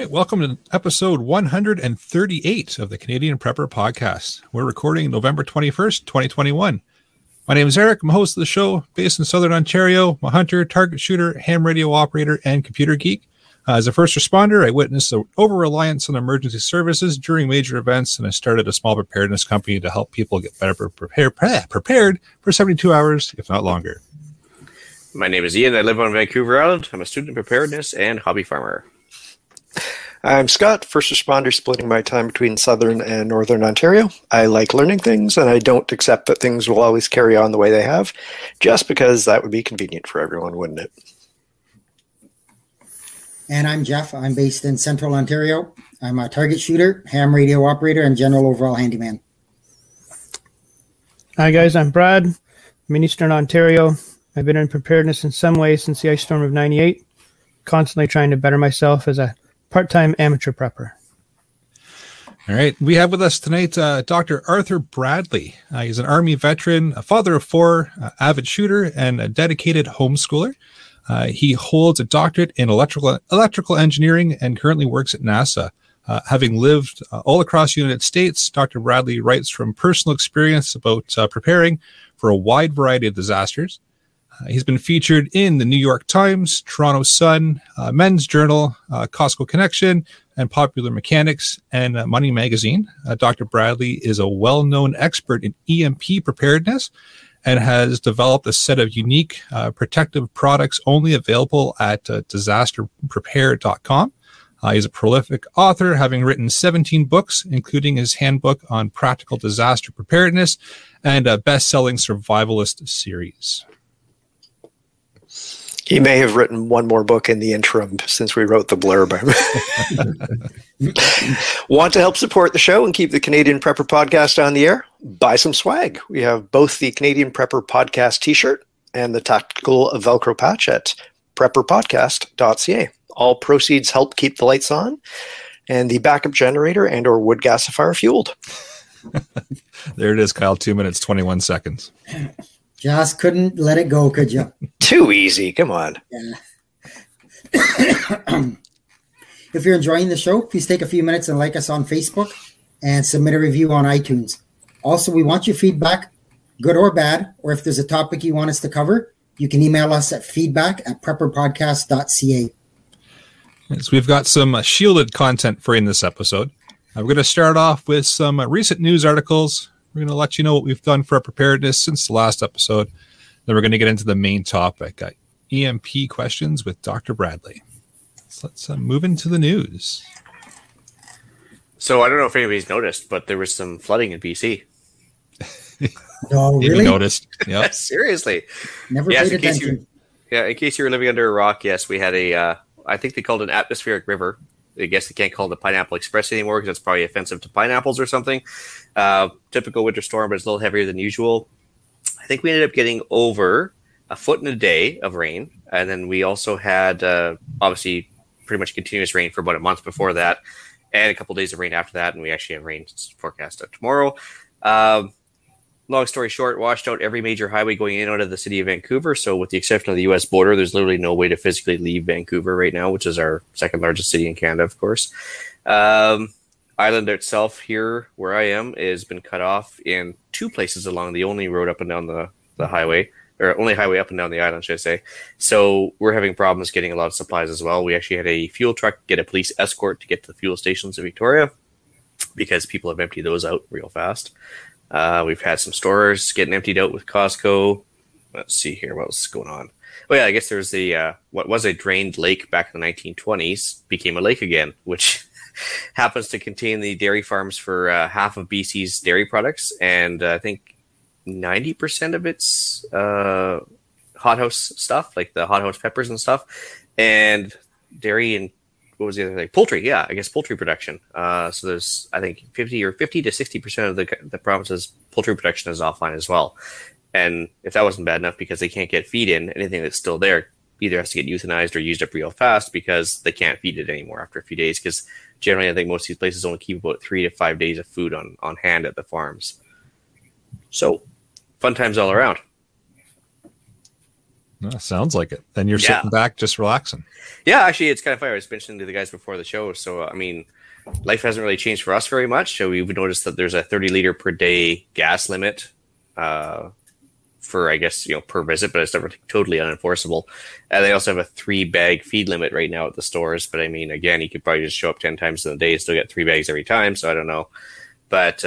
right, welcome to episode 138 of the Canadian Prepper Podcast. We're recording November 21st, 2021. My name is Eric. I'm host of the show, based in Southern Ontario. I'm a hunter, target shooter, ham radio operator, and computer geek. As a first responder, I witnessed the over-reliance on emergency services during major events, and I started a small preparedness company to help people get better prepared for 72 hours, if not longer. My name is Ian. I live on Vancouver Island. I'm a student in preparedness and hobby farmer. I'm Scott, first responder splitting my time between Southern and Northern Ontario. I like learning things, and I don't accept that things will always carry on the way they have, just because that would be convenient for everyone, wouldn't it? And I'm Jeff. I'm based in Central Ontario. I'm a target shooter, ham radio operator, and general overall handyman. Hi guys, I'm Brad. I'm in Eastern Ontario. I've been in preparedness in some ways since the ice storm of '98, constantly trying to better myself as a part-time amateur prepper. All right. We have with us tonight Dr. Arthur Bradley. He's an Army veteran, a father of four, avid shooter, and a dedicated homeschooler. He holds a doctorate in electrical engineering and currently works at NASA. Having lived all across the United States, Dr. Bradley writes from personal experience about preparing for a wide variety of disasters. He's been featured in the New York Times, Toronto Sun, Men's Journal, Costco Connection, and Popular Mechanics, and Money Magazine. Dr. Bradley is a well-known expert in EMP preparedness and has developed a set of unique protective products only available at disasterprepare.com. He's a prolific author, having written 17 books, including his handbook on practical disaster preparedness and a best-selling Survivalist series. He may have written one more book in the interim since we wrote the blurb. Want to help support the show and keep the Canadian Prepper Podcast on the air? Buy some swag. We have both the Canadian Prepper Podcast t-shirt and the tactical Velcro patch at prepperpodcast.ca. All proceeds help keep the lights on and the backup generator and or wood gasifier fueled. There it is, Kyle. 2 minutes, 21 seconds. Just couldn't let it go, could you? Too easy. Come on. Yeah. If you're enjoying the show, please take a few minutes and like us on Facebook and submit a review on iTunes. Also, we want your feedback, good or bad, or if there's a topic you want us to cover, you can email us at feedback@prepperpodcast.ca. So we've got some shielded content for you in this episode. We're going to start off with some recent news articles. We're going to let you know what we've done for our preparedness since the last episode. Then we're going to get into the main topic, EMP questions with Dr. Bradley. So let's move into the news. So I don't know if anybody's noticed, but there was some flooding in BC. No, really? Noticed. Yep. Seriously. Never paid attention. In case you were living under a rock, yes, we had a, I think they called it an atmospheric river. I guess they can't call it the Pineapple Express anymore because that's probably offensive to pineapples or something. Typical winter storm, but it's a little heavier than usual. I think we ended up getting over a foot in a day of rain. And then we also had, obviously, pretty much continuous rain for about a month before that. And a couple of days of rain after that. And we actually have rain forecast tomorrow. Long story short, washed out every major highway going in and out of the city of Vancouver. So with the exception of the U.S. border, there's literally no way to physically leave Vancouver right now, which is our second largest city in Canada, of course. Island itself here, where I am, has been cut off in two places along the only road up and down the highway, or only highway up and down the island, should I say. So we're having problems getting a lot of supplies as well. We actually had a fuel truck get a police escort to get to the fuel stations in Victoria because people have emptied those out real fast. We've had some stores getting emptied out with Costco. Let's see here. What was going on? Oh, yeah, I guess there's the what was a drained lake back in the 1920s became a lake again, which happens to contain the dairy farms for half of BC's dairy products. And I think 90% of it's hothouse stuff, like the hothouse peppers and stuff, and dairy and what was the other thing? Poultry, yeah, I guess poultry production. So there's, I think, 50 to 60% of the province's poultry production is offline as well. And if that wasn't bad enough, because they can't get feed in, anything that's still there either has to get euthanized or used up real fast because they can't feed it anymore after a few days. Because generally, I think most of these places only keep about 3 to 5 days of food on hand at the farms. So, fun times all around. Sounds like it. Then you're sitting back just relaxing. Yeah, actually, it's kind of funny. I was mentioning to the guys before the show. So, I mean, life hasn't really changed for us very much. So we've noticed that there's a 30 liter per day gas limit for, I guess, per visit, but it's never totally unenforceable. And they also have a 3-bag feed limit right now at the stores. But I mean, again, you could probably just show up 10 times in a day and still get 3 bags every time. So I don't know. But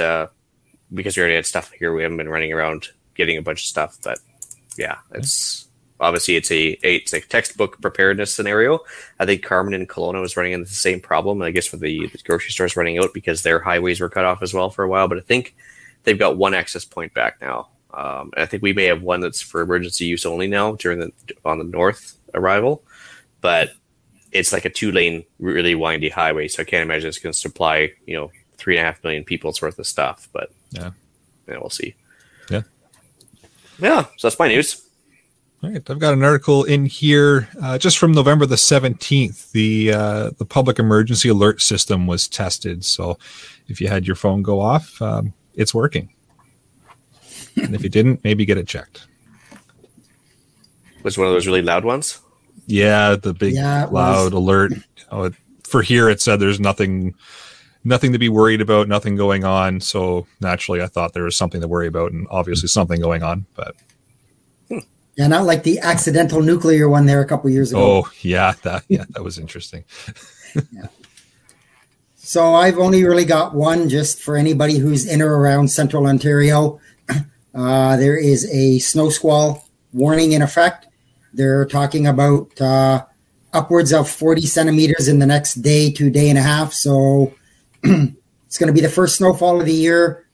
because we already had stuff here, we haven't been running around getting a bunch of stuff. But yeah, it's obviously it's a textbook preparedness scenario. I think Carmen and Kelowna was running into the same problem. I guess with the grocery stores running out because their highways were cut off as well for a while. But I think they've got one access point back now. And I think we may have one that's for emergency use only now on the north arrival, but it's like a 2-lane, really windy highway. So I can't imagine it's going to supply, 3.5 million people's worth of stuff, but we'll see. Yeah. So that's my news. All right. I've got an article in here just from November the 17th. The public emergency alert system was tested. So if you had your phone go off, it's working. And if you didn't, maybe get it checked. Was one of those really loud ones? Yeah, the big loud alert. For here, it said there's nothing to be worried about, nothing going on. So naturally, I thought there was something to worry about, and obviously something going on. But yeah, not like the accidental nuclear one there a couple years ago. Oh yeah, that was interesting. Yeah. So I've only really got one, just for anybody who's in or around Central Ontario. There is a snow squall warning in effect. They're talking about upwards of 40 centimeters in the next day to day and a half. So it's going to be the first snowfall of the year.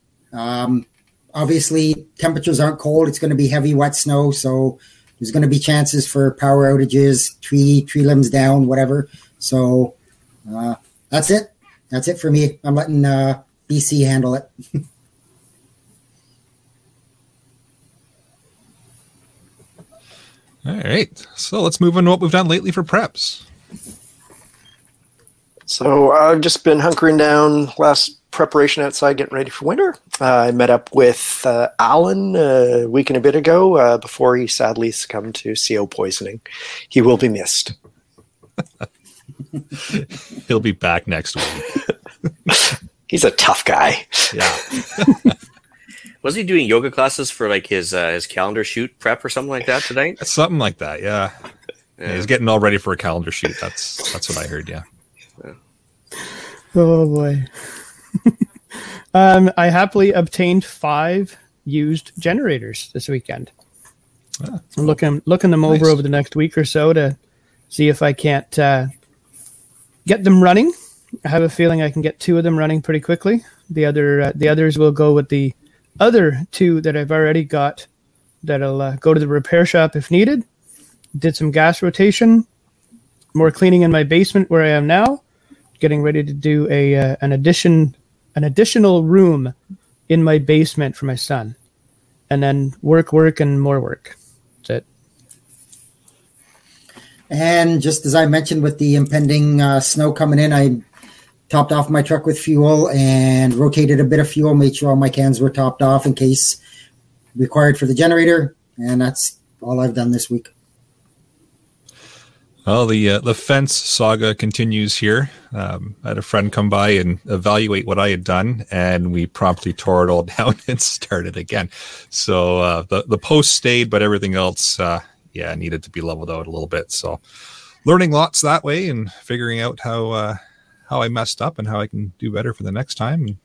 Obviously, temperatures aren't cold. It's going to be heavy, wet snow. So there's going to be chances for power outages, tree limbs down, whatever. So that's it. That's it for me. I'm letting BC handle it. All right. So let's move on to what we've done lately for preps. So I've just been hunkering down, last preparation outside, getting ready for winter. I met up with Alan a week and a bit ago before he sadly succumbed to CO poisoning. He will be missed. He'll be back next week. He's a tough guy. Yeah. Was he doing yoga classes for like his calendar shoot prep or something like that tonight? Something like that, yeah. He's getting all ready for a calendar shoot. That's what I heard, yeah. Oh boy. I happily obtained 5 used generators this weekend. I'm looking them over the next week or so to see if I can't get them running. I have a feeling I can get 2 of them running pretty quickly. The others will go with the other 2 that I've already got that'll go to the repair shop if needed. Did some gas rotation, more cleaning in my basement where I am now, getting ready to do an additional room in my basement for my son, and then work and more work. That's it. And just as I mentioned with the impending snow coming in, I topped off my truck with fuel and rotated a bit of fuel, made sure all my cans were topped off in case required for the generator. And that's all I've done this week. Well, the fence saga continues here. I had a friend come by and evaluate what I had done, and we promptly tore it all down and started again. So the post stayed, but everything else, needed to be leveled out a little bit. So learning lots that way and figuring out how I messed up and how I can do better for the next time. And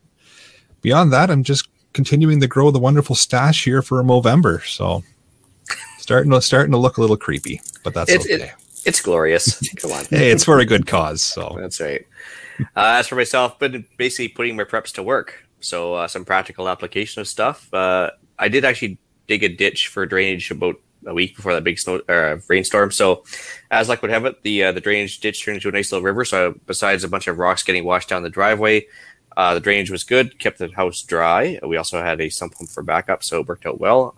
beyond that, I'm just continuing to grow the wonderful stash here for Movember. So starting to look a little creepy, but that's okay. It's glorious. Come on. Hey, it's for a good cause. So that's right. As for myself, been basically putting my preps to work. So some practical application of stuff. I did actually dig a ditch for drainage about a week before that big rainstorm. So as luck would have it, the drainage ditch turned into a nice little river. So besides a bunch of rocks getting washed down the driveway, the drainage was good, kept the house dry. We also had a sump pump for backup, so it worked out well.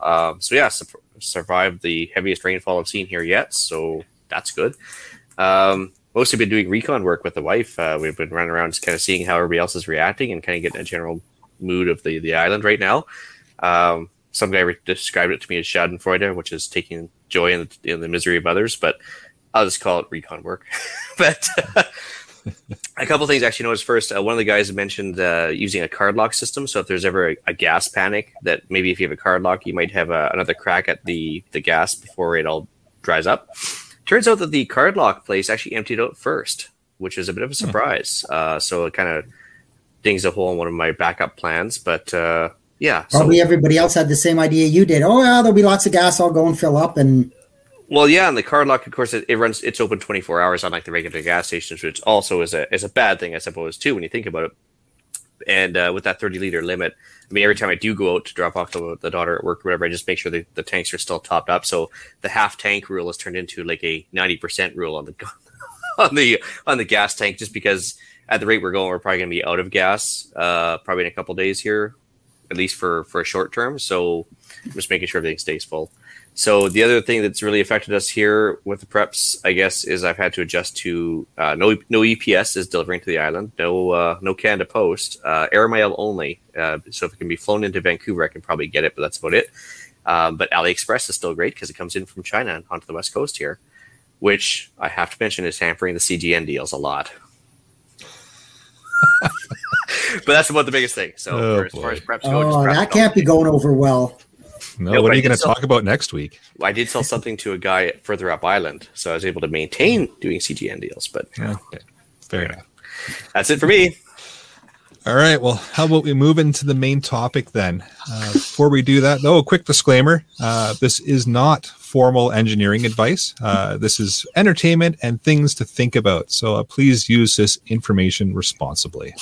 Survived the heaviest rainfall I've seen here yet. So that's good. Mostly been doing recon work with the wife. We've been running around just kind of seeing how everybody else is reacting and kind of getting a general mood of the island right now. Some guy described it to me as Schadenfreude, which is taking joy in the misery of others, but I'll just call it recon work. But a couple things I actually noticed. First, one of the guys mentioned using a card lock system. So if there's ever a gas panic, that maybe if you have a card lock, you might have another crack at the gas before it all dries up. Turns out that the card lock place actually emptied out first, which is a bit of a surprise. So it kind of dings a hole in one of my backup plans. But yeah. Probably everybody else had the same idea you did. Oh, yeah, there'll be lots of gas. I'll go and fill up. Well, yeah, and the card lock, of course, it's open 24 hours, unlike the regular gas stations, which also is a bad thing, I suppose, too, when you think about it. And with that 30-liter limit, I mean, every time I do go out to drop off the daughter at work or whatever, I just make sure the tanks are still topped up. So the half-tank rule has turned into like a 90% rule on the gas tank, just because at the rate we're going, we're probably going to be out of gas probably in a couple days here, at least for a short term. So I'm just making sure everything stays full. So the other thing that's really affected us here with the preps, I guess, is I've had to adjust to no EPS is delivering to the island, no Canada Post, air mail only. So if it can be flown into Vancouver, I can probably get it, but that's about it. But AliExpress is still great because it comes in from China and onto the West Coast here, which I have to mention is hampering the CGN deals a lot. But that's about the biggest thing. So as far as preps go, that can't be going over well. No, what are you going to talk about next week? I did sell something to a guy further up island, so I was able to maintain doing CGN deals. But okay. Fair enough. That's it for me. All right. Well, how about we move into the main topic then? Before we do that, though, a quick disclaimer. This is not formal engineering advice. This is entertainment and things to think about. So please use this information responsibly.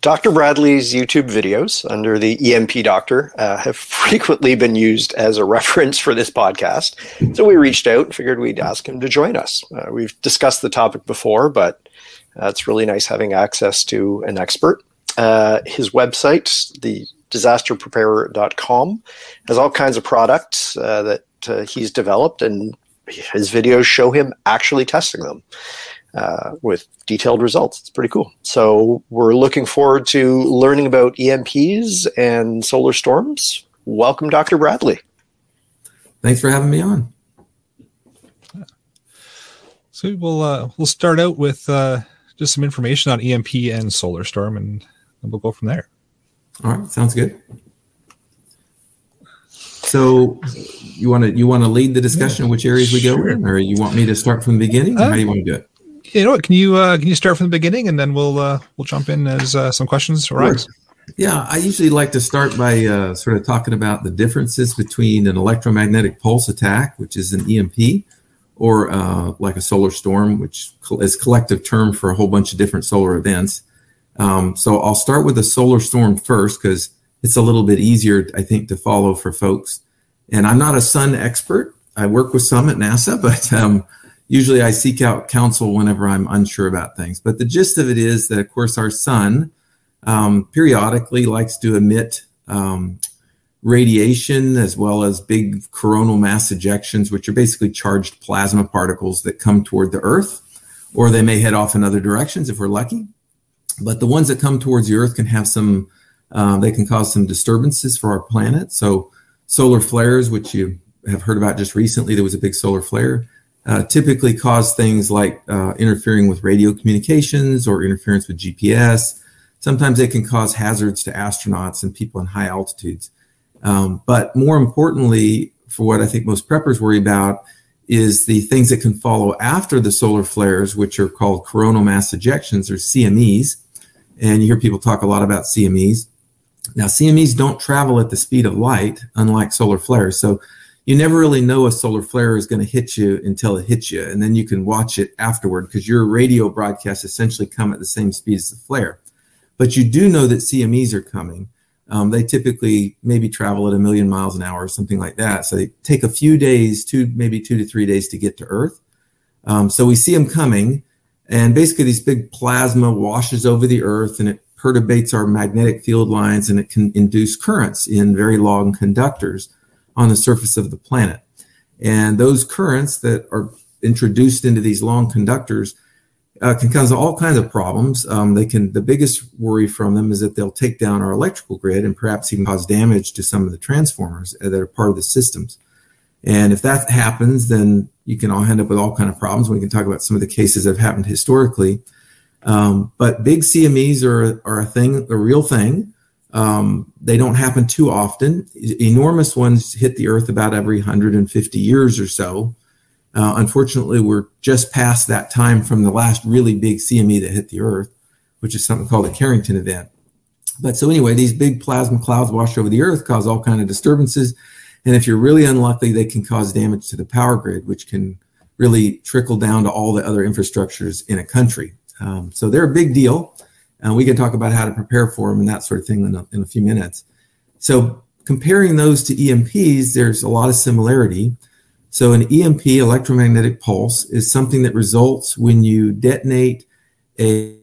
Dr. Bradley's YouTube videos under the EMP Doctor have frequently been used as a reference for this podcast. So we reached out and figured we'd ask him to join us. We've discussed the topic before, but it's really nice having access to an expert. His website, the disasterpreparer.com, has all kinds of products that he's developed, and his videos show him actually testing them. With detailed results. It's pretty cool. So we're looking forward to learning about EMPs and solar storms. Welcome, Dr. Bradley. Thanks for having me on. So we'll start out with just some information on EMP and solar storm, and we'll go from there. All right, sounds good. So you want to lead the discussion of which areas we go in, or you want me to start from the beginning? Or how do you want to do it? You know what? Can you start from the beginning, and then we'll jump in as some questions arise. Sure. Yeah, I usually like to start by sort of talking about the differences between an electromagnetic pulse attack, which is an EMP, or like a solar storm, which is a collective term for a whole bunch of different solar events. So I'll start with a solar storm first because it's a little bit easier, I think, to follow for folks. And I'm not a sun expert. I work with some at NASA, but usually I seek out counsel whenever I'm unsure about things. But the gist of it is that, of course, our sun periodically likes to emit radiation as well as big coronal mass ejections, which are basically charged plasma particles that come toward the Earth, or they may head off in other directions if we're lucky. But the ones that come towards the Earth can have some, they can cause some disturbances for our planet. So solar flares, which you have heard about just recently, there was a big solar flare, typically cause things like interfering with radio communications or interference with GPS. Sometimes they can cause hazards to astronauts and people in high altitudes. But more importantly, for what I think most preppers worry about, is the things that can follow after the solar flares, which are called coronal mass ejections, or CMEs. And you hear people talk a lot about CMEs. Now, CMEs don't travel at the speed of light, unlike solar flares. So you never really know a solar flare is going to hit you until it hits you, and then you can watch it afterward because your radio broadcasts essentially come at the same speed as the flare. But you do know that CMEs are coming. They typically maybe travel at 1 million miles an hour or something like that. So they take a few days, maybe 2 to 3 days to get to Earth. So we see them coming, and basically this big plasma washes over the Earth, and it perturbates our magnetic field lines, and it can induce currents in very long conductors on the surface of the planet. And those currents that are introduced into these long conductors can cause all kinds of problems. The biggest worry from them is that they'll take down our electrical grid and perhaps even cause damage to some of the transformers that are part of the systems. And if that happens, then you can all end up with all kind of problems. We can talk about some of the cases that have happened historically. But big CMEs are a thing, a real thing. They don't happen too often. Enormous ones hit the Earth about every 150 years or so. Unfortunately, we're just past that time from the last really big CME that hit the Earth, which is something called the Carrington event. But so anyway, these big plasma clouds wash over the Earth, cause all kind of disturbances. And if you're really unlucky, they can cause damage to the power grid, which can really trickle down to all the other infrastructures in a country. So they're a big deal. We can talk about how to prepare for them and that sort of thing in a few minutes. So comparing those to EMPs, there's a lot of similarity. So an EMP, electromagnetic pulse, is something that results when you detonate a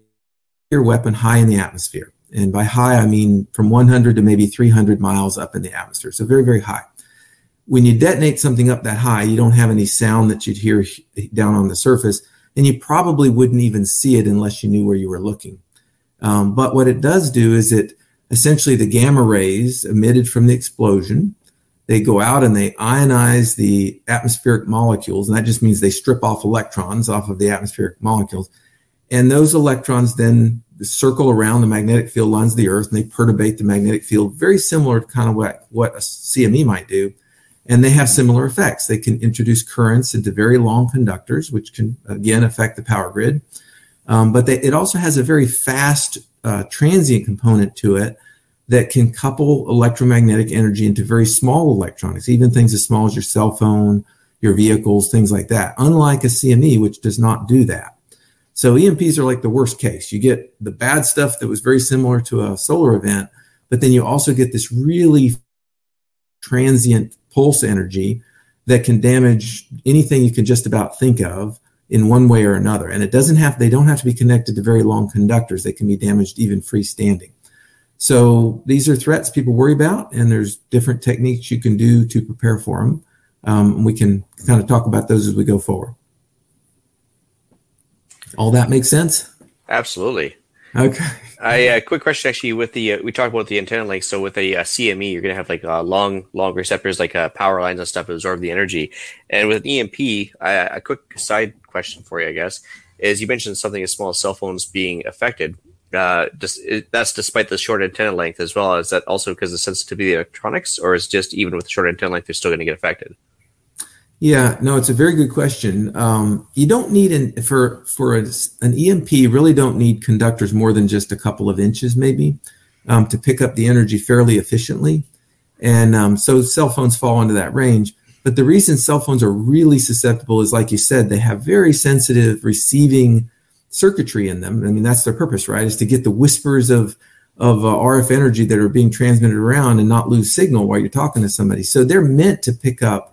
weapon high in the atmosphere. And by high, I mean from 100 to maybe 300 miles up in the atmosphere. So very, very high. When you detonate something up that high, you don't have any sound that you'd hear down on the surface, and you probably wouldn't even see it unless you knew where you were looking. But what it does do is it essentially the gamma rays emitted from the explosion, they go out and they ionize the atmospheric molecules, and that just means they strip off electrons off of the atmospheric molecules. And those electrons then circle around the magnetic field lines of the Earth, and they perturbate the magnetic field, very similar to kind of what a CME might do. And they have similar effects. They can introduce currents into very long conductors, which can, again, affect the power grid. But it also has a very fast transient component to it that can couple electromagnetic energy into very small electronics, even things as small as your cell phone, your vehicles, things like that, unlike a CME, which does not do that. So EMPs are like the worst case. You get the bad stuff that was very similar to a solar event, but then you also get this really transient pulse energy that can damage anything you can just about think of in one way or another. And they don't have to be connected to very long conductors. They can be damaged even freestanding. So these are threats people worry about, and there's different techniques you can do to prepare for them. We can kind of talk about those as we go forward. All that makes sense? Absolutely. Okay. Quick question, actually, with the we talked about the antenna length. So with a CME, you're going to have like long receptors, like power lines and stuff, to absorb the energy. And with an EMP, a quick side question for you, I guess, is you mentioned something as small as cell phones being affected. That's despite the short antenna length as well. Is that also because of the sensitivity of the electronics, or is just even with the short antenna length, they're still going to get affected? Yeah, no, it's a very good question. You don't need for an EMP, you really don't need conductors more than just a couple of inches, maybe, to pick up the energy fairly efficiently. And so cell phones fall into that range. But the reason cell phones are really susceptible is, like you said, they have very sensitive receiving circuitry in them. I mean, that's their purpose, right? Is to get the whispers of RF energy that are being transmitted around and not lose signal while you're talking to somebody. So they're meant to pick up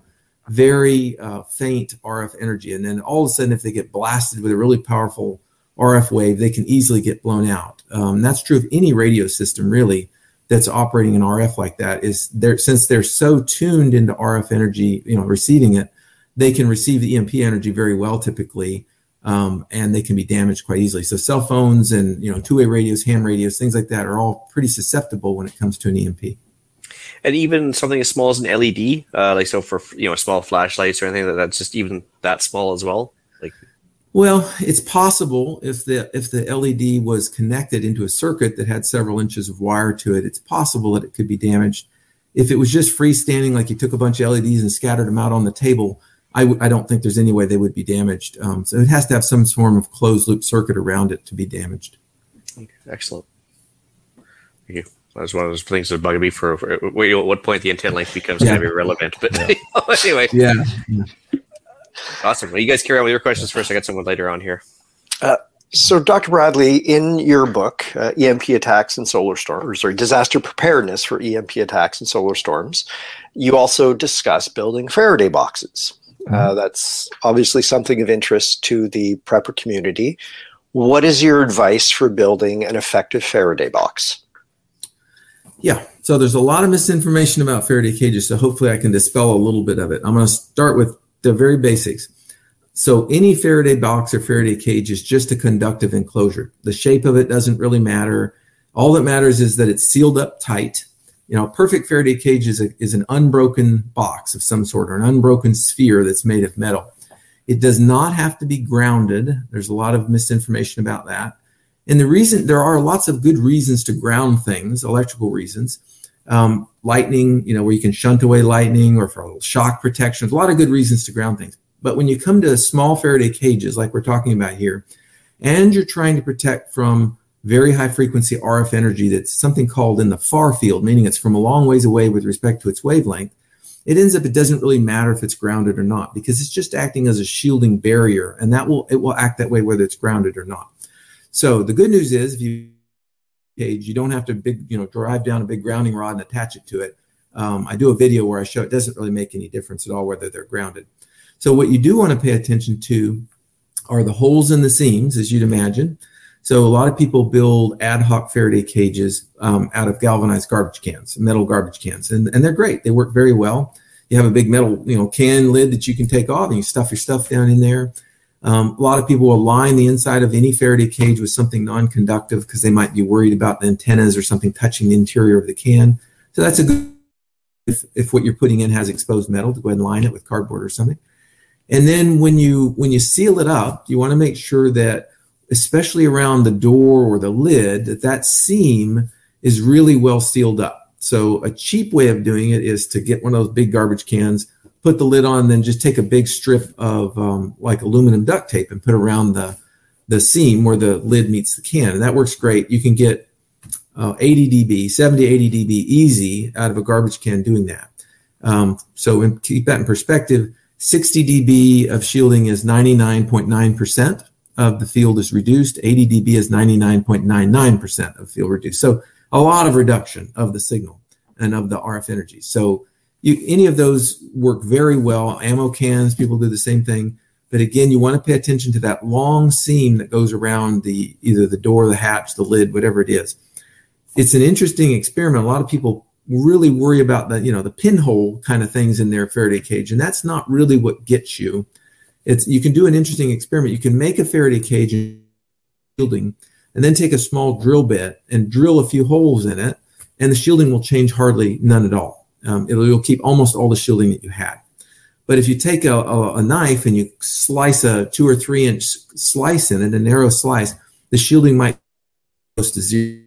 very faint RF energy. And then all of a sudden, if they get blasted with a really powerful RF wave, they can easily get blown out. That's true of any radio system, really, that's operating in RF like that. Since they're so tuned into RF energy, receiving it, they can receive the EMP energy very well, typically, and they can be damaged quite easily. So cell phones and two-way radios, ham radios, things like that are all pretty susceptible when it comes to an EMP. And even something as small as an LED, like so for small flashlights or anything that's just even that small as well. Well, it's possible if the LED was connected into a circuit that had several inches of wire to it, it's possible that it could be damaged. If it was just freestanding, like you took a bunch of LEDs and scattered them out on the table, I don't think there's any way they would be damaged. So it has to have some form of closed loop circuit around it to be damaged. Okay, excellent. Thank you. That's one of those things that bug me for at what point the antenna length becomes kind of irrelevant. But anyway. Yeah. Awesome. Well, you guys carry on with your questions first. I got someone later on here. So, Dr. Bradley, in your book, EMP Attacks and Solar Storms, or Disaster Preparedness for EMP Attacks and Solar Storms, you also discuss building Faraday boxes. That's obviously something of interest to the prepper community. What is your advice for building an effective Faraday box? Yeah, so there's a lot of misinformation about Faraday cages, so hopefully I can dispel a little bit of it. I'm going to start with the very basics. So any Faraday box or Faraday cage is just a conductive enclosure. The shape of it doesn't really matter. All that matters is that it's sealed up tight You know, a perfect Faraday cage is an unbroken box of some sort, or an unbroken sphere that's made of metal. It does not have to be grounded. There's a lot of misinformation about that. And there are lots of good reasons to ground things, electrical reasons. Lightning, you know, where you can shunt away lightning, or for shock protection. There's a lot of good reasons to ground things. But when you come to small Faraday cages, like we're talking about here, and you're trying to protect from very high frequency RF energy that's something called in the far field, meaning it's from a long ways away with respect to its wavelength, it doesn't really matter if it's grounded or not, because it's just acting as a shielding barrier, and it will act that way whether it's grounded or not. So the good news is, if you cage, you don't have to drive down a big grounding rod and attach it to it. I do a video where I show it doesn't really make any difference at all whether they're grounded. So what you do want to pay attention to are the holes in the seams, as you'd imagine. So a lot of people build ad hoc Faraday cages out of galvanized garbage cans, metal garbage cans, and they're great. They work very well. You have a big metal can lid that you can take off, and you stuff your stuff down in there. A lot of people will line the inside of any Faraday cage with something non-conductive because they might be worried about the antennas or something touching the interior of the can. So that's a good, if what you're putting in has exposed metal, to go ahead and line it with cardboard or something. And then when you seal it up, you want to make sure that, especially around the door or the lid, that seam is really well sealed up. So a cheap way of doing it is to get one of those big garbage cans, put the lid on, then just take a big strip of like aluminum duct tape and put around the seam where the lid meets the can. And that works great. You can get 80 dB, 70, 80 dB easy out of a garbage can doing that. So keep that in perspective. 60 dB of shielding is 99.9% of the field is reduced. 80 dB is 99.99% of field reduced. So a lot of reduction of the signal and of the RF energy. So any of those work very well. Ammo cans, people do the same thing. But again, you want to pay attention to that long seam that goes around either the door, the hatch, the lid, whatever it is. It's an interesting experiment. A lot of people really worry about the pinhole kind of things in their Faraday cage, and that's not really what gets you. You can do an interesting experiment. You can make a Faraday cage shielding, and then take a small drill bit and drill a few holes in it, and the shielding will change hardly none at all. You'll keep almost all the shielding that you had. But if you take a knife and you slice a 2 or 3 inch slice in it, a narrow slice, the shielding might go close to zero,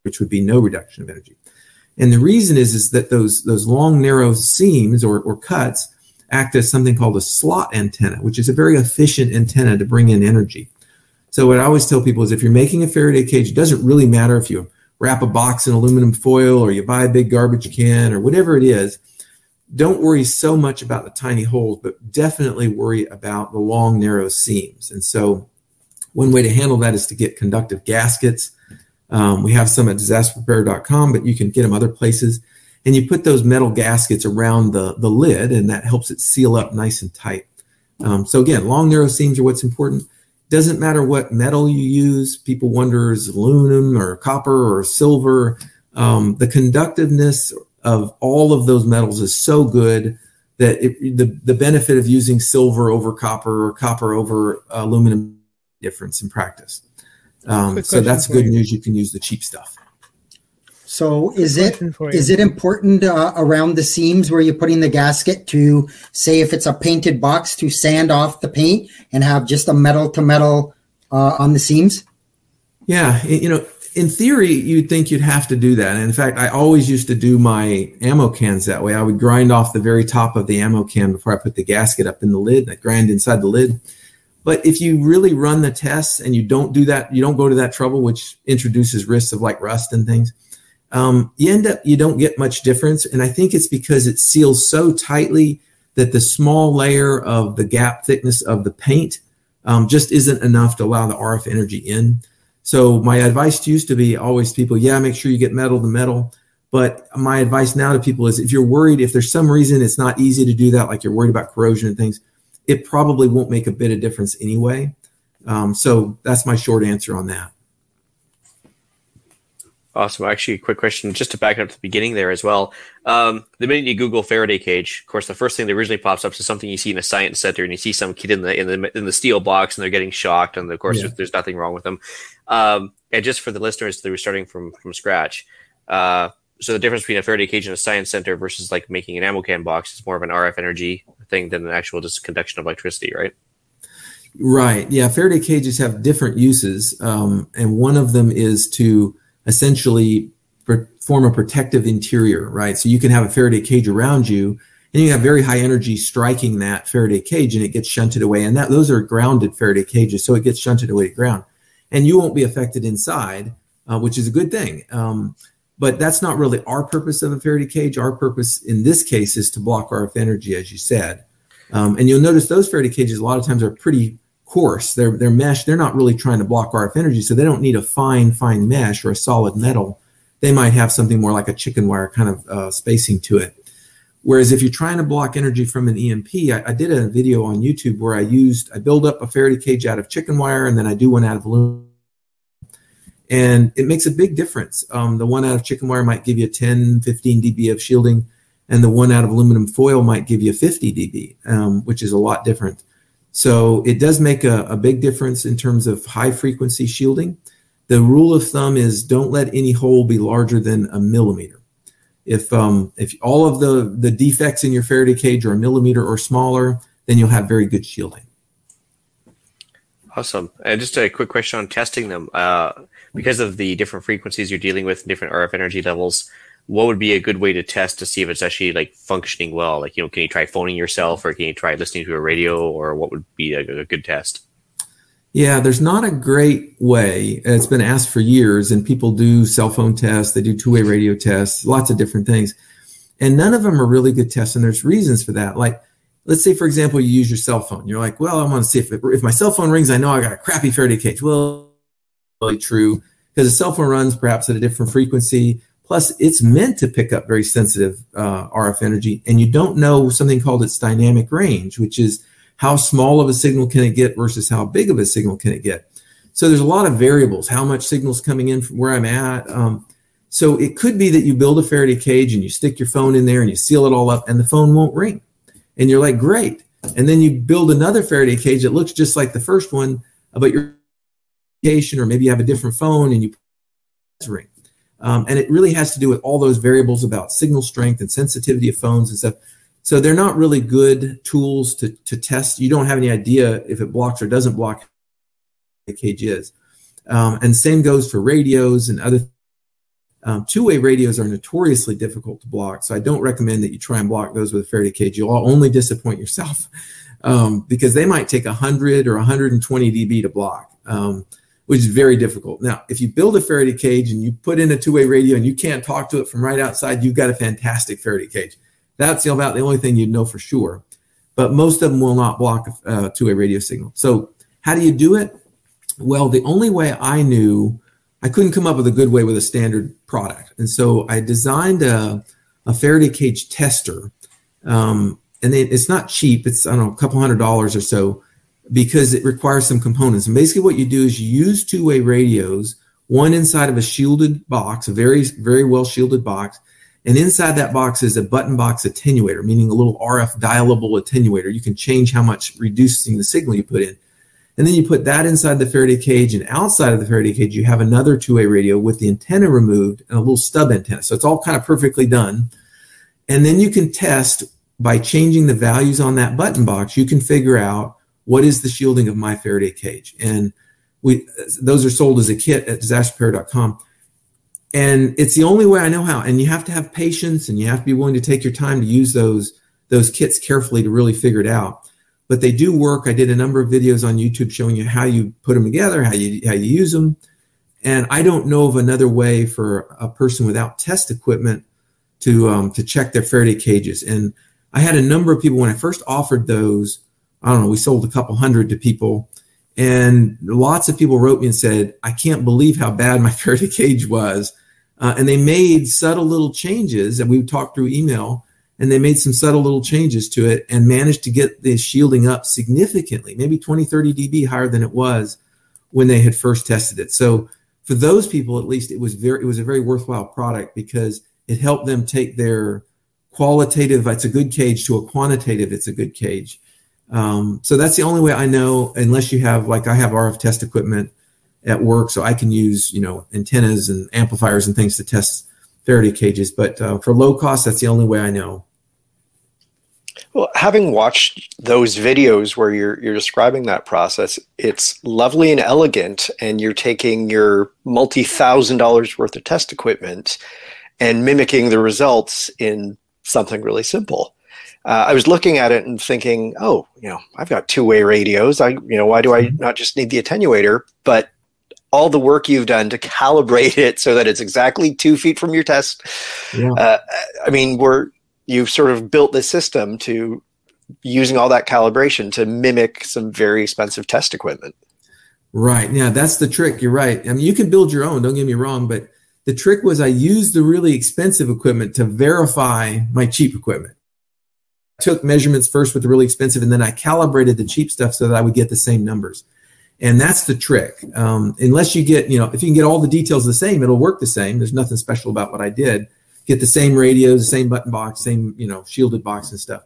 which would be no reduction of energy. And the reason is that those long, narrow seams or cuts act as something called a slot antenna, which is a very efficient antenna to bring in energy. So what I always tell people is, if you're making a Faraday cage, it doesn't really matter if you wrap a box in aluminum foil or you buy a big garbage can or whatever it is. Don't worry so much about the tiny holes, but definitely worry about the long, narrow seams. And so one way to handle that is to get conductive gaskets. We have some at disasterprepare.com, but you can get them other places. And you put those metal gaskets around the lid, and that helps it seal up nice and tight. So again, long, narrow seams are what's important. Doesn't matter what metal you use. People wonder, is aluminum or copper or silver? The conductiveness of all of those metals is so good that the benefit of using silver over copper or copper over aluminum difference in practice. So that's good news. You can use the cheap stuff. So is it important around the seams where you're putting the gasket to, say, if it's a painted box, to sand off the paint and have just a metal to metal on the seams? Yeah, in theory, you'd think you'd have to do that. And in fact, I always used to do my ammo cans that way. I would grind off the very top of the ammo can before I put the gasket up in the lid. I grind inside the lid. But if you really run the tests and you don't do that, you don't go to that trouble, which introduces risks of like rust and things, you don't get much difference. And I think it's because it seals so tightly that the small layer of the gap thickness of the paint just isn't enough to allow the RF energy in. So my advice used to be always people, make sure you get metal to metal. But my advice now to people is, if you're worried, if there's some reason it's not easy to do that, like you're worried about corrosion and things, it probably won't make a bit of difference anyway. So that's my short answer on that. Awesome. Actually, a quick question, just to back up to the beginning there as well. The minute you Google Faraday cage, of course, the first thing that originally pops up is something you see in a science center, and you see some kid in the steel box, and they're getting shocked, and of course, there's nothing wrong with them. And just for the listeners that were starting from scratch, So the difference between a Faraday cage and a science center versus like making an ammo can box is more of an RF energy thing than an actual just conduction of electricity, right? Right. Yeah. Faraday cages have different uses. And one of them is to essentially form a protective interior, right? So you can have a Faraday cage around you and you have very high energy striking that Faraday cage and it gets shunted away. And those are grounded Faraday cages. So it gets shunted away to ground and you won't be affected inside, which is a good thing. But that's not really our purpose of a Faraday cage. Our purpose in this case is to block RF energy, as you said. And you'll notice those Faraday cages a lot of times are pretty coarse. They're mesh. They're not really trying to block RF energy, so they don't need a fine mesh or a solid metal. They might have something more like a chicken wire kind of spacing to it. Whereas if you're trying to block energy from an EMP, I did a video on YouTube where I build up a Faraday cage out of chicken wire and then I do one out of aluminum. And it makes a big difference. The one out of chicken wire might give you 10, 15 dB of shielding, and the one out of aluminum foil might give you 50 dB, which is a lot different. So it does make a big difference in terms of high frequency shielding. The rule of thumb is don't let any hole be larger than a millimeter. If all of the defects in your Faraday cage are a millimeter or smaller, then you'll have very good shielding. Awesome. And just a quick question on testing them. Because of the different frequencies you're dealing with, different RF energy levels, what would be a good way to test to see if it's actually like functioning well? Like, can you try phoning yourself or can you try listening to a radio, or what would be a good test? Yeah, there's not a great way. It's been asked for years, and people do cell phone tests, they do two-way radio tests, lots of different things. And none of them are really good tests, and there's reasons for that. Like, let's say, for example, you use your cell phone. You're like, well, I want to see if my cell phone rings, I know I got a crappy Faraday cage. Well, really true, because a cell phone runs perhaps at a different frequency. Plus, it's meant to pick up very sensitive RF energy, and you don't know something called its dynamic range, which is how small of a signal can it get versus how big of a signal can it get. So there's a lot of variables, how much signal's coming in from where I'm at. So it could be that you build a Faraday cage and you stick your phone in there and you seal it all up and the phone won't ring. And you're like, great. And then you build another Faraday cage that looks just like the first one, but your or maybe you have a different phone and you ring. And it really has to do with all those variables about signal strength and sensitivity of phones and stuff. So they're not really good tools to test. You don't have any idea if it blocks or doesn't block the cage is. And same goes for radios and other two-way radios are notoriously difficult to block. So I don't recommend that you try and block those with a Faraday cage. You'll only disappoint yourself because they might take 100 or 120 dB to block. Which is very difficult. Now, if you build a Faraday cage and you put in a two-way radio and you can't talk to it from right outside, you've got a fantastic Faraday cage. That's about the only thing you'd know for sure. But most of them will not block a two-way radio signal. So how do you do it? Well, the only way I knew, I couldn't come up with a good way with a standard product. And so I designed a Faraday cage tester. And it's not cheap. It's, I don't know, a couple $100 or so, because it requires some components. And basically what you do is you use two-way radios, one inside of a shielded box, a very, very well shielded box. And inside that box is a button box attenuator, meaning a little RF dialable attenuator. You can change how much reducing the signal you put in. And then you put that inside the Faraday cage, and outside of the Faraday cage, you have another two-way radio with the antenna removed and a little stub antenna. So it's all kind of perfectly done. And then you can test by changing the values on that button box. You can figure out what is the shielding of my Faraday cage? And those are sold as a kit at disasterprepared.com. And it's the only way I know how. And you have to have patience and you have to be willing to take your time to use those kits carefully to really figure it out. But they do work. I did a number of videos on YouTube showing you how you put them together, how you use them. And I don't know of another way for a person without test equipment to check their Faraday cages. And I had a number of people when I first offered those. I don't know, we sold a couple hundred to people, and lots of people wrote me and said, I can't believe how bad my Faraday cage was. And they made subtle little changes, and we talked through email, and they made some subtle little changes to it and managed to get the shielding up significantly, maybe 20, 30 dB higher than it was when they had first tested it. So for those people, at least, it was a very worthwhile product because it helped them take their qualitative, it's a good cage, to a quantitative, it's a good cage. So that's the only way I know, unless you have, like I have RF test equipment at work, so I can use, antennas and amplifiers and things to test Faraday cages. But for low cost, that's the only way I know. Well, having watched those videos where you're describing that process, it's lovely and elegant, and you're taking your $multi-thousand worth of test equipment and mimicking the results in something really simple. I was looking at it and thinking, oh, I've got two-way radios. Why do I not just need the attenuator? But all the work you've done to calibrate it so that it's exactly 2 feet from your test. Yeah. You've sort of built this system to using all that calibration to mimic some very expensive test equipment. Right. Yeah, that's the trick. You're right. I mean, you can build your own, don't get me wrong, but the trick was I used the really expensive equipment to verify my cheap equipment. I took measurements first with the really expensive, and then I calibrated the cheap stuff so that I would get the same numbers. And that's the trick. Unless you get, if you can get all the details the same, it'll work the same. There's nothing special about what I did. Get the same radios, the same button box, same, shielded box and stuff.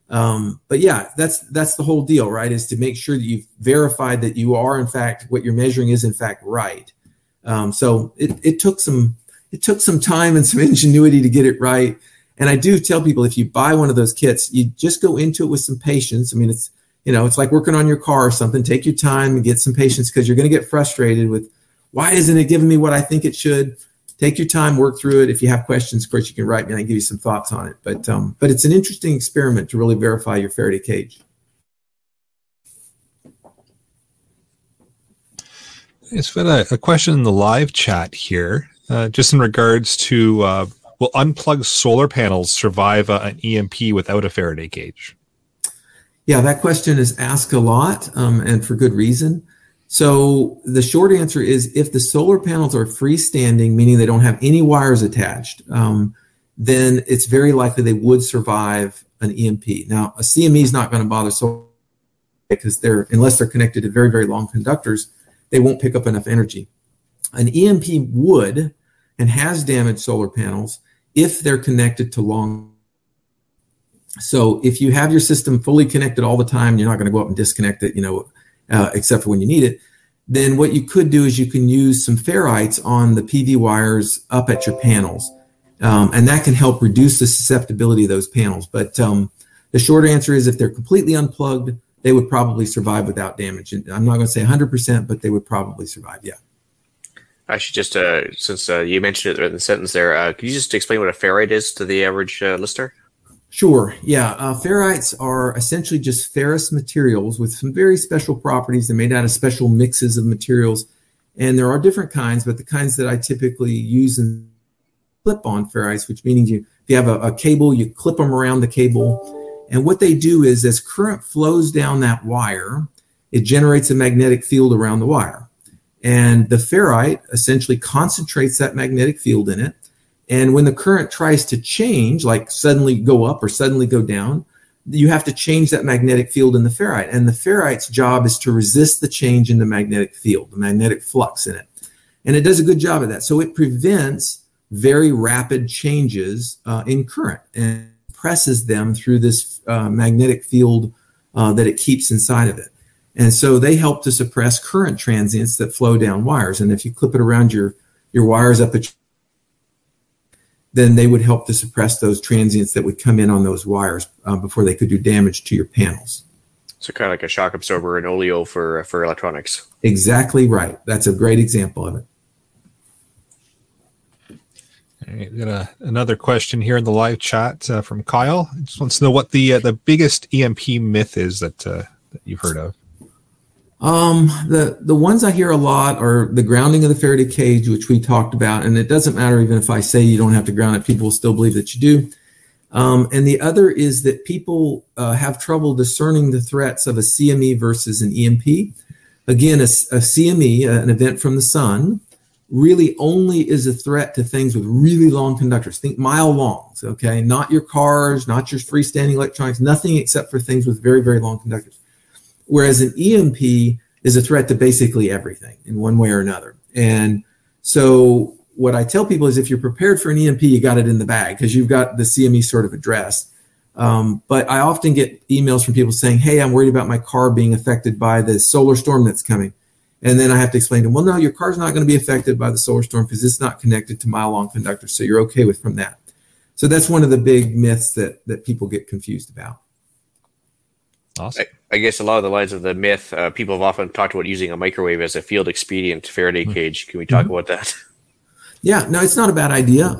But yeah, that's the whole deal, right? Is to make sure that you've verified that you are, in fact, what you're measuring is in fact right. So it took some time and some ingenuity to get it right. And I do tell people, if you buy one of those kits, you just go into it with some patience. I mean, it's like working on your car or something. Take your time and get some patience, because you're going to get frustrated with, why isn't it giving me what I think it should? Take your time, work through it. If you have questions, of course, you can write me and I can give you some thoughts on it. But it's an interesting experiment to really verify your Faraday cage. It's been a question in the live chat here, just in regards to will unplugged solar panels survive an EMP without a Faraday cage? Yeah, that question is asked a lot, and for good reason. So the short answer is, if the solar panels are freestanding, meaning they don't have any wires attached, then it's very likely they would survive an EMP. Now, a CME is not going to bother solar, because unless they're connected to very, very long conductors, they won't pick up enough energy. An EMP would and has damaged solar panels if they're connected to long. So if you have your system fully connected all the time, you're not going to go up and disconnect it, except for when you need it. Then what you could do is you can use some ferrites on the PV wires up at your panels. And that can help reduce the susceptibility of those panels. But the short answer is, if they're completely unplugged, they would probably survive without damage. And I'm not going to say 100%, but they would probably survive, yeah. I should just, since you mentioned it in the sentence there, could you just explain what a ferrite is to the average listener? Sure. Yeah. Ferrites are essentially just ferrous materials with some very special properties. They're made out of special mixes of materials. And there are different kinds, but the kinds that I typically use in clip-on ferrites, which means if you have a cable, you clip them around the cable. And what they do is, as current flows down that wire, it generates a magnetic field around the wire. And the ferrite essentially concentrates that magnetic field in it. And when the current tries to change, like suddenly go up or suddenly go down, you have to change that magnetic field in the ferrite. And the ferrite's job is to resist the change in the magnetic field, the magnetic flux in it. And it does a good job of that. So it prevents very rapid changes in current and presses them through this magnetic field that it keeps inside of it. And so they help to suppress current transients that flow down wires. And if you clip it around your wires up at, then they would help to suppress those transients that would come in on those wires before they could do damage to your panels. So kind of like a shock absorber and oleo for electronics. Exactly right. That's a great example of it. All right, we got another question here in the live chat from Kyle. He just wants to know what the biggest EMP myth is that you've heard of. The ones I hear a lot are the grounding of the Faraday cage, which we talked about, and it doesn't matter even if I say you don't have to ground it, people will still believe that you do. And the other is that people have trouble discerning the threats of a CME versus an EMP. Again, a CME, an event from the sun, really only is a threat to things with really long conductors. Think mile longs, okay? Not your cars, not your freestanding electronics, nothing except for things with very, very long conductors. Whereas an EMP is a threat to basically everything in one way or another. And so what I tell people is, if you're prepared for an EMP, you got it in the bag because you've got the CME sort of addressed. But I often get emails from people saying, hey, I'm worried about my car being affected by the solar storm that's coming. And then I have to explain to them, well, no, your car's not going to be affected by the solar storm because it's not connected to mile-long conductors, so you're okay with from that. So that's one of the big myths that people get confused about. Awesome. I guess a lot of the lines of the myth, people have often talked about using a microwave as a field expedient Faraday cage. Can we talk about that? Yeah, no, it's not a bad idea.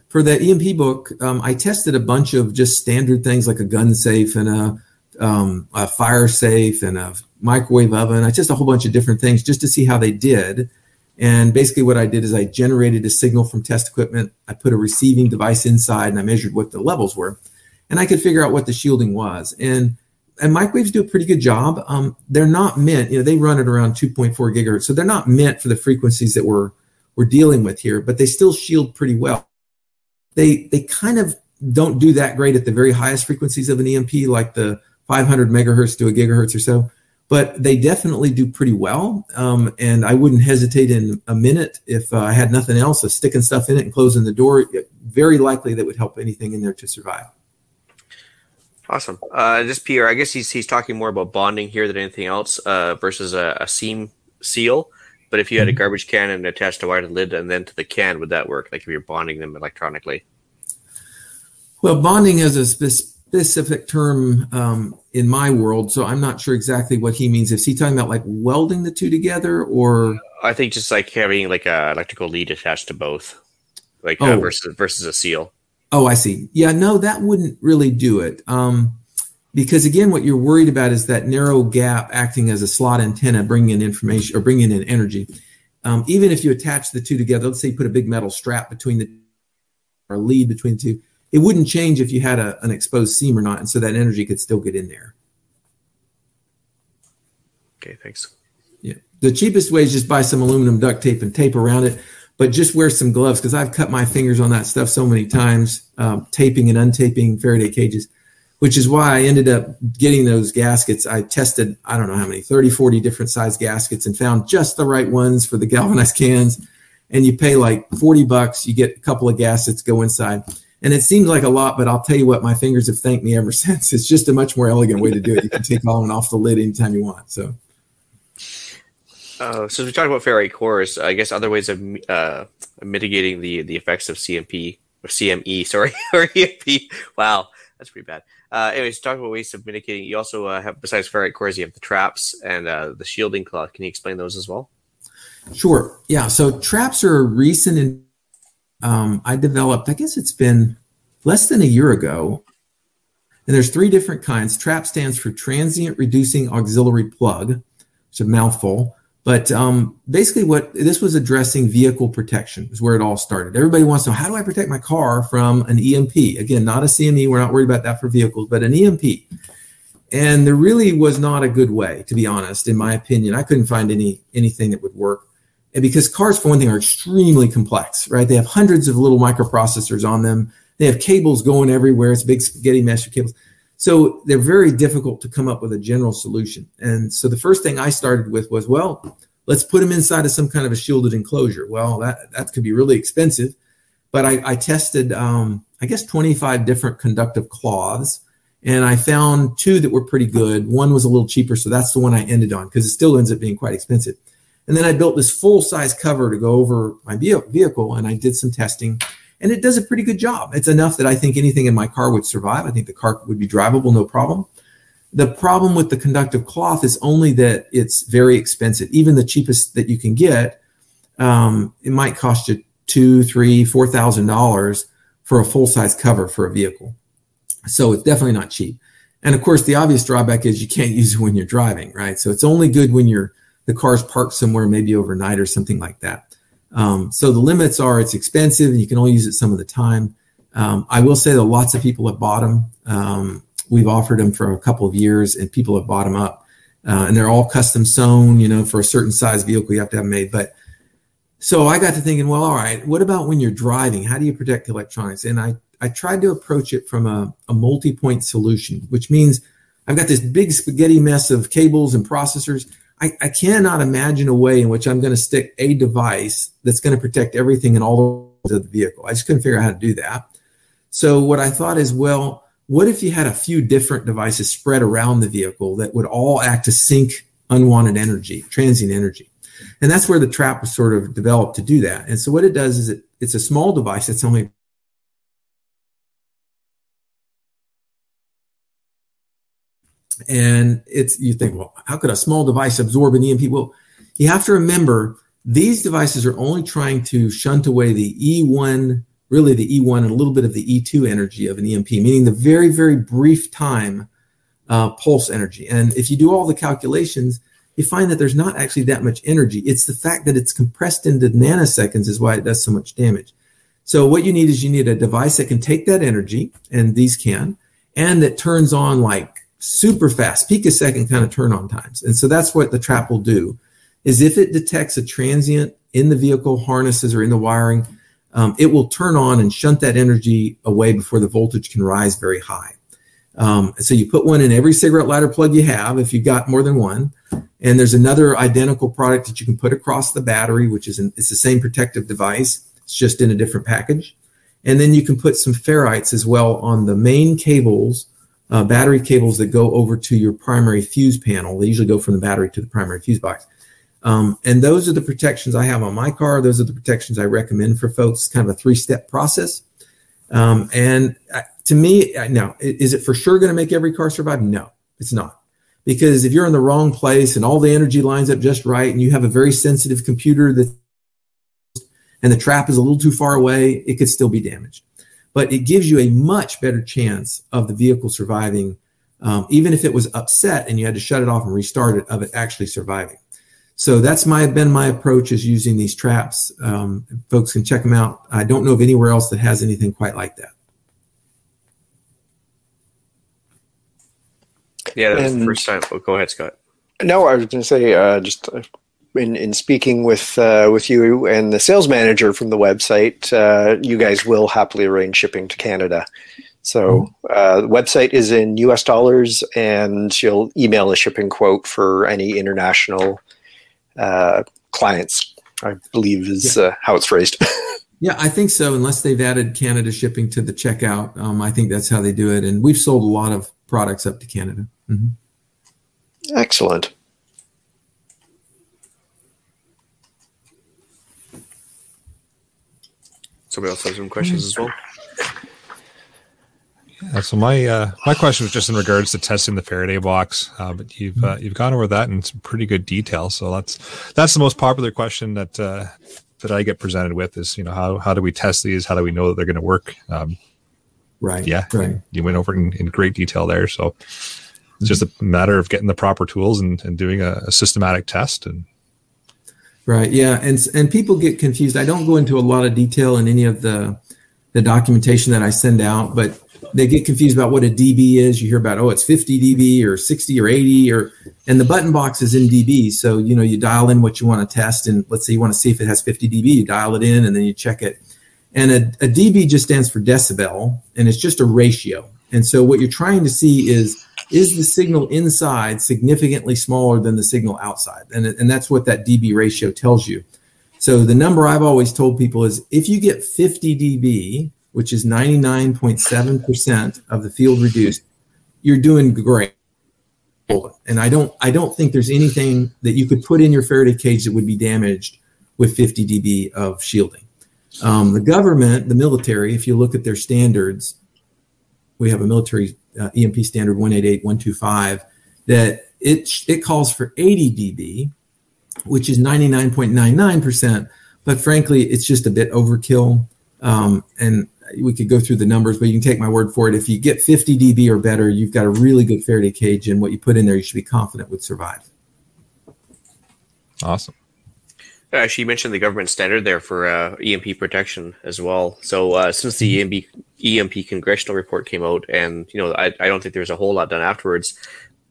For the EMP book, I tested a bunch of just standard things like a gun safe and a fire safe and a microwave oven. I tested a whole bunch of different things just to see how they did. And basically what I did is I generated a signal from test equipment. I put a receiving device inside and I measured what the levels were. And I could figure out what the shielding was. And microwaves do a pretty good job. They're not meant, they run at around 2.4 gigahertz. So they're not meant for the frequencies that we're dealing with here, but they still shield pretty well. They kind of don't do that great at the very highest frequencies of an EMP, like the 500 megahertz to a gigahertz or so, but they definitely do pretty well. And I wouldn't hesitate in a minute if I had nothing else of sticking stuff in it and closing the door. Very likely that would help anything in there to survive. Awesome. Just Pierre, I guess he's talking more about bonding here than anything else versus a seam seal. But if you had a garbage can and attached a wire to the lid and then to the can, would that work? Like if you're bonding them electronically? Well, bonding is a specific term in my world, so I'm not sure exactly what he means. Is he talking about like welding the two together, or? I think just like having like a electrical lead attached to both, like versus a seal. Oh, I see. Yeah, no, that wouldn't really do it. Because again, what you're worried about is that narrow gap acting as a slot antenna, bringing in information or bringing in energy. Even if you attach the two together, let's say you put a big metal strap between the or lead between the two, it wouldn't change if you had an exposed seam or not, and so that energy could still get in there. Okay, thanks. Yeah, the cheapest way is just buy some aluminum duct tape and tape around it, but just wear some gloves because I've cut my fingers on that stuff so many times, taping and untaping Faraday cages. Which is why I ended up getting those gaskets. I tested, I don't know how many, 30, 40 different size gaskets and found just the right ones for the galvanized cans. And you pay like $40, you get a couple of gaskets, go inside. And it seems like a lot, but I'll tell you what, my fingers have thanked me ever since. It's just a much more elegant way to do it. You can take on and off the lid anytime you want. So as we talked about Faraday cores, I guess other ways of mitigating the effects of CME, or EMP. Wow, that's pretty bad. Anyways, talking about ways of mitigating, you also have, besides Faraday cores, you have the traps and the shielding cloth. Can you explain those as well? Sure. Yeah. So traps are recent. I developed, I guess it's been less than a year ago. And there's 3 different kinds. TRAP stands for Transient Reducing Auxiliary Plug. It's a mouthful. But basically what this was addressing vehicle protection is where it all started. Everybody wants to know, how do I protect my car from an EMP? Again, not a CME. We're not worried about that for vehicles, but an EMP. And there really was not a good way, to be honest, in my opinion. I couldn't find anything that would work. And because cars, for one thing, are extremely complex, right? They have hundreds of little microprocessors on them. They have cables going everywhere. It's a big spaghetti mesh of cables. So they're very difficult to come up with a general solution. And so the first thing I started with was, well, let's put them inside of some kind of a shielded enclosure. Well, that could be really expensive. But I tested, I guess, 25 different conductive cloths. And I found 2 that were pretty good. One was a little cheaper, so that's the one I ended on because it still ends up being quite expensive. And then I built this full-size cover to go over my vehicle, and I did some testing. And it does a pretty good job. It's enough that I think anything in my car would survive. I think the car would be drivable, no problem. The problem with the conductive cloth is only that it's very expensive. Even the cheapest that you can get, it might cost you $2,000, $3,000, $4,000 for a full-size cover for a vehicle. So it's definitely not cheap. And of course, the obvious drawback is you can't use it when you're driving, right? So it's only good when the car's parked somewhere, maybe overnight or something like that. So the limits are it's expensive and you can only use it some of the time. I will say that lots of people have bought them. We've offered them for a couple of years and people have bought them up. And they're all custom sewn, for a certain size vehicle you have to have made. But so I got to thinking, well, all right, what about when you're driving? How do you protect electronics? And I tried to approach it from a multi-point solution, which means I've got this big spaghetti mess of cables and processors. I cannot imagine a way in which I'm going to stick a device that's going to protect everything in all of the vehicle. I just couldn't figure out how to do that. So what I thought is, well, what if you had a few different devices spread around the vehicle that would all act to sync unwanted energy, transient energy. And that's where the trap was sort of developed to do that. And so what it does is it's a small device. It's only and you think, well, how could a small device absorb an EMP? Well, you have to remember these devices are only trying to shunt away the E1, really the E1 and a little bit of the E2 energy of an EMP, meaning the very, very brief time pulse energy. And if you do all the calculations, you find that there's not actually that much energy. It's the fact that it's compressed into nanoseconds is why it does so much damage. So what you need is you need a device that can take that energy, and these can, and that turns on like super fast, picosecond kind of turn on times. And so that's what the trap will do, is if it detects a transient in the vehicle harnesses or in the wiring, it will turn on and shunt that energy away before the voltage can rise very high. So you put one in every cigarette lighter plug you have, if you've got more than one. And there's another identical product that you can put across the battery, which is it's the same protective device. It's just in a different package. And then you can put some ferrites as well on the main cables, battery cables that go over to your primary fuse panel. They usually go from the battery to the primary fuse box. And those are the protections I have on my car. Those are the protections I recommend for folks, kind of a 3-step process. And to me, now, is it for sure going to make every car survive? No, it's not. Because if you're in the wrong place and all the energy lines up just right and you have a very sensitive computer and the trap is a little too far away, it could still be damaged. But it gives you a much better chance of the vehicle surviving, even if it was upset and you had to shut it off and restart it, of it actually surviving. So that's been my approach, is using these traps. Folks can check them out. I don't know of anywhere else that has anything quite like that. Yeah, that's the first time. Oh, go ahead, Scott. No, I was going to say, just in speaking with you and the sales manager from the website, you guys will happily arrange shipping to Canada. So the website is in US dollars, and you'll email a shipping quote for any international clients, I believe is how it's phrased. Yeah, I think so, unless they've added Canada shipping to the checkout. I think that's how they do it. And we've sold a lot of products up to Canada. Mm-hmm. Excellent. Somebody else has some questions as well? Yeah, so my question was just in regards to testing the Faraday box, but you've gone over that in some pretty good detail. So that's the most popular question that I get presented with is, how do we test these? How do we know that they're going to work? Right. Yeah. Right. You went over in great detail there. So it's just a matter of getting the proper tools and doing a systematic test. And right. Yeah. And people get confused. I don't go into a lot of detail in any of the documentation that I send out, but they get confused about what a dB is. You hear about, it's 50 dB or 60 or 80 and the button box is in dB. So, you dial in what you want to test. And let's say you want to see if it has 50 dB, you dial it in and then you check it. And a dB just stands for decibel, and it's just a ratio. And so what you're trying to see is the signal inside significantly smaller than the signal outside? And that's what that dB ratio tells you. So the number I've always told people is if you get 50 dB, which is 99.7% of the field reduced, you're doing great. And I don't think there's anything that you could put in your Faraday cage that would be damaged with 50 dB of shielding. The government, the military, if you look at their standards, we have a military EMP standard 188125 that it calls for 80 dB, which is 99.99%. But frankly, it's just a bit overkill. And we could go through the numbers, but you can take my word for it. If you get 50 dB or better, you've got a really good Faraday cage, and what you put in there, you should be confident would survive. Awesome. Actually, you mentioned the government standard there for EMP protection as well. So since the EMP congressional report came out, and I don't think there's a whole lot done afterwards.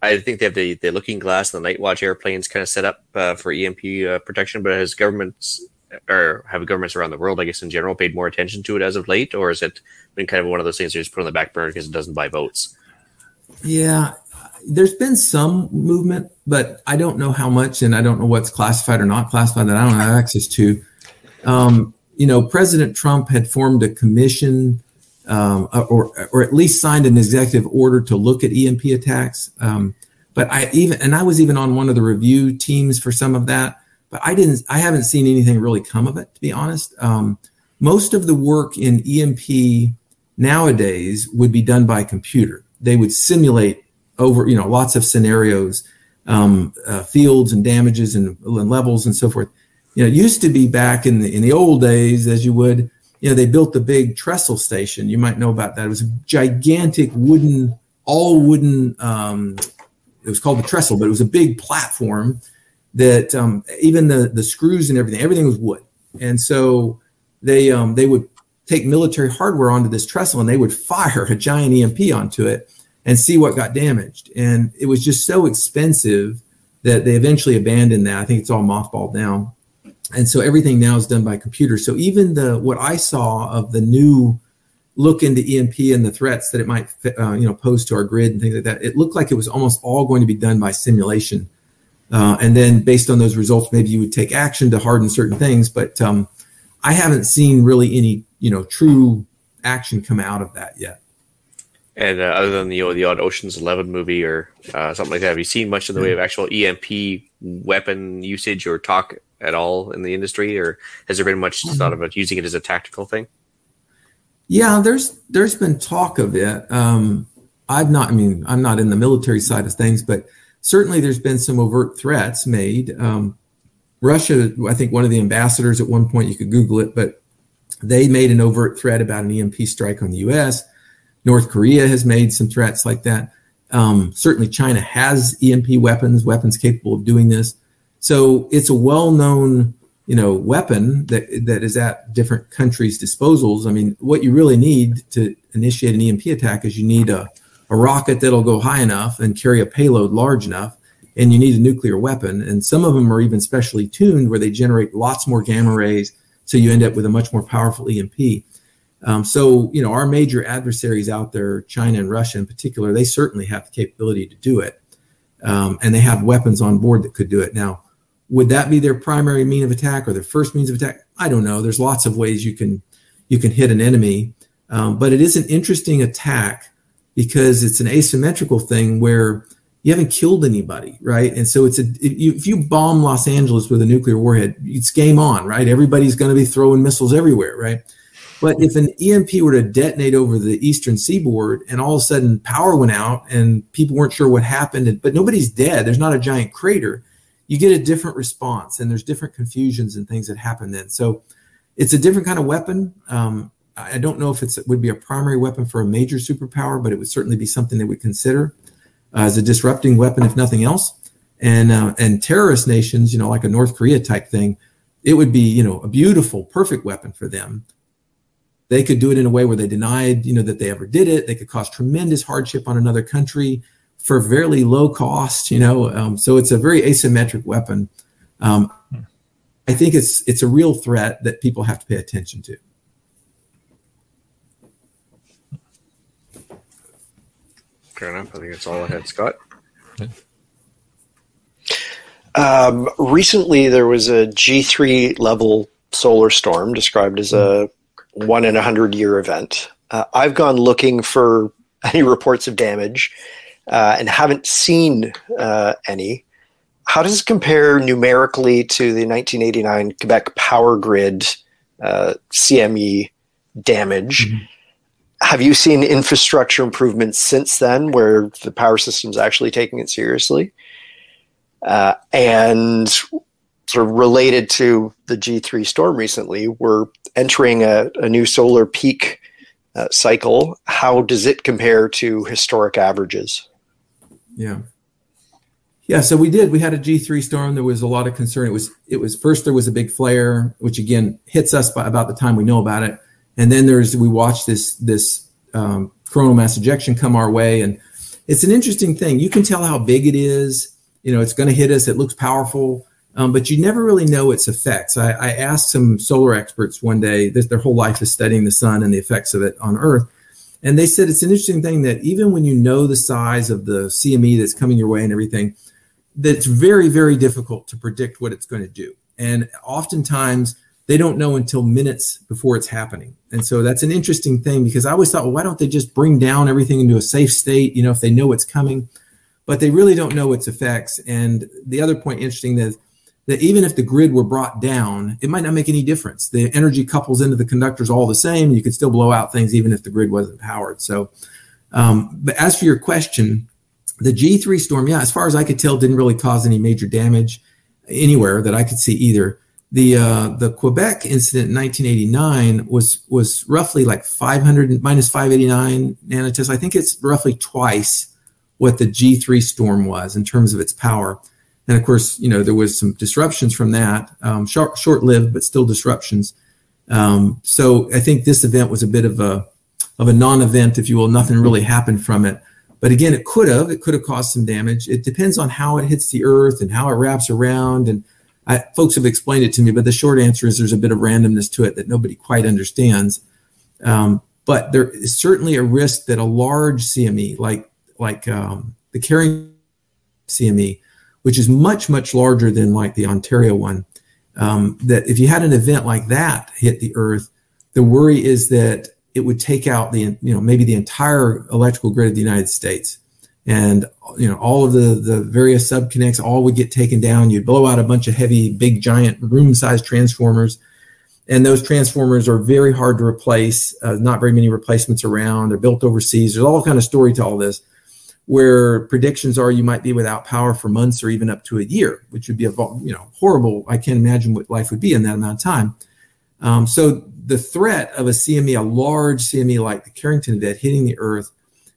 I think they have the looking glass and the night watch airplanes kind of set up for EMP protection. But have governments around the world, I guess in general, paid more attention to it as of late, or has it been kind of one of those things that just put on the back burner because it doesn't buy votes? Yeah. There's been some movement, but I don't know how much, and I don't know what's classified or not classified that I don't have access to. President Trump had formed a commission or at least signed an executive order to look at EMP attacks. But I was even on one of the review teams for some of that, but I haven't seen anything really come of it, to be honest. Most of the work in EMP nowadays would be done by computer. They would simulate over, lots of scenarios, fields and damages and levels and so forth. It used to be back in the old days, as you would, they built the big trestle station. You might know about that. It was a gigantic all wooden, it was called the trestle, but it was a big platform that even the screws and everything was wood. And so they would take military hardware onto this trestle and they would fire a giant EMP onto it and see what got damaged. And it was just so expensive that they eventually abandoned that. I think it's all mothballed now. And so everything now is done by computer. So even what I saw of the new look into EMP and the threats that it might pose to our grid and things like that, it looked like it was almost all going to be done by simulation. And then based on those results, maybe you would take action to harden certain things. But I haven't seen really any, true action come out of that yet. And other than the odd Ocean's 11 movie or something like that, have you seen much in the way of actual EMP weapon usage or talk at all in the industry, or has there been much thought about using it as a tactical thing? Yeah, there's been talk of it. I'm not in the military side of things, but certainly there's been some overt threats made. Russia, I think one of the ambassadors at one point, you could Google it, but they made an overt threat about an EMP strike on the U.S. North Korea has made some threats like that. Certainly China has EMP weapons capable of doing this. So it's a well-known, weapon that is at different countries' disposals. I mean, what you really need to initiate an EMP attack is you need a rocket that'll go high enough and carry a payload large enough, and you need a nuclear weapon. And some of them are even specially tuned where they generate lots more gamma rays, so you end up with a much more powerful EMP. So, our major adversaries out there, China and Russia in particular, they certainly have the capability to do it. And they have weapons on board that could do it. Now, would that be their primary mean of attack or their first means of attack? I don't know. There's lots of ways you can hit an enemy. But it is an interesting attack because it's an asymmetrical thing where you haven't killed anybody, right? And so if you bomb Los Angeles with a nuclear warhead, it's game on, right? Everybody's going to be throwing missiles everywhere, right? But if an EMP were to detonate over the eastern seaboard and all of a sudden power went out and people weren't sure what happened, but nobody's dead, there's not a giant crater, you get a different response and there's different confusions and things that happen then. So it's a different kind of weapon. I don't know if it would be a primary weapon for a major superpower, but it would certainly be something they would consider as a disrupting weapon, if nothing else. And terrorist nations, like a North Korea type thing, it would be, a beautiful, perfect weapon for them. They could do it in a way where they denied, that they ever did it. They could cause tremendous hardship on another country for fairly low cost, So it's a very asymmetric weapon. I think it's a real threat that people have to pay attention to. Fair enough. I think that's all I had, Scott. Recently, there was a G3 level solar storm described as a 1 in 100-year event. I've gone looking for any reports of damage and haven't seen any. How does it compare numerically to the 1989 Quebec power grid CME damage? Mm-hmm. Have you seen infrastructure improvements since then where the power system's actually taking it seriously? And sort of related to the G3 storm recently, we're entering a new solar peak cycle. How does it compare to historic averages? Yeah, so we had a G3 storm. There was a lot of concern. It was first there was a big flare, which again hits us by about the time we know about it. And then we watched this coronal mass ejection come our way. And it's an interesting thing. You can tell how big it is. It's going to hit us. It looks powerful. But you never really know its effects. I asked some solar experts one day, their whole life is studying the sun and the effects of it on Earth. And they said it's an interesting thing that even when you know the size of the CME that's coming your way and everything, that it's very, very difficult to predict what it's going to do. And oftentimes they don't know until minutes before it's happening. And so that's an interesting thing because I always thought, well, why don't they just bring down everything into a safe state, if they know it's coming? but they really don't know its effects. And the other point interesting is that even if the grid were brought down, it might not make any difference. The energy couples into the conductors all the same. You could still blow out things even if the grid wasn't powered. So, but as for your question, the G3 storm, yeah, as far as I could tell, didn't really cause any major damage anywhere that I could see either. The Quebec incident in 1989 was roughly like 500 minus 589 nanotesla. I think it's roughly twice what the G3 storm was in terms of its power. And of course, there was some disruptions from that, short-lived, but still disruptions. So I think this event was a bit of a non-event, if you will. Nothing really happened from it. But again, it could have caused some damage. It depends on how it hits the earth and how it wraps around. And folks have explained it to me, but the short answer is there's a bit of randomness to it that nobody quite understands. But there is certainly a risk that a large CME, like the Carrington CME, which is much, much larger than like the Ontario one, that if you had an event like that hit the earth, the worry is that it would take out maybe the entire electrical grid of the United States. And, all of the various subconnects all would get taken down. You'd blow out a bunch of heavy, big, giant room-sized transformers. And those transformers are very hard to replace. Not very many replacements around. They're built overseas. There's all kind of story to all this, where predictions are you might be without power for months or even up to a year, which would be horrible. I can't imagine what life would be in that amount of time. So the threat of a CME, a large CME like the Carrington event hitting the earth,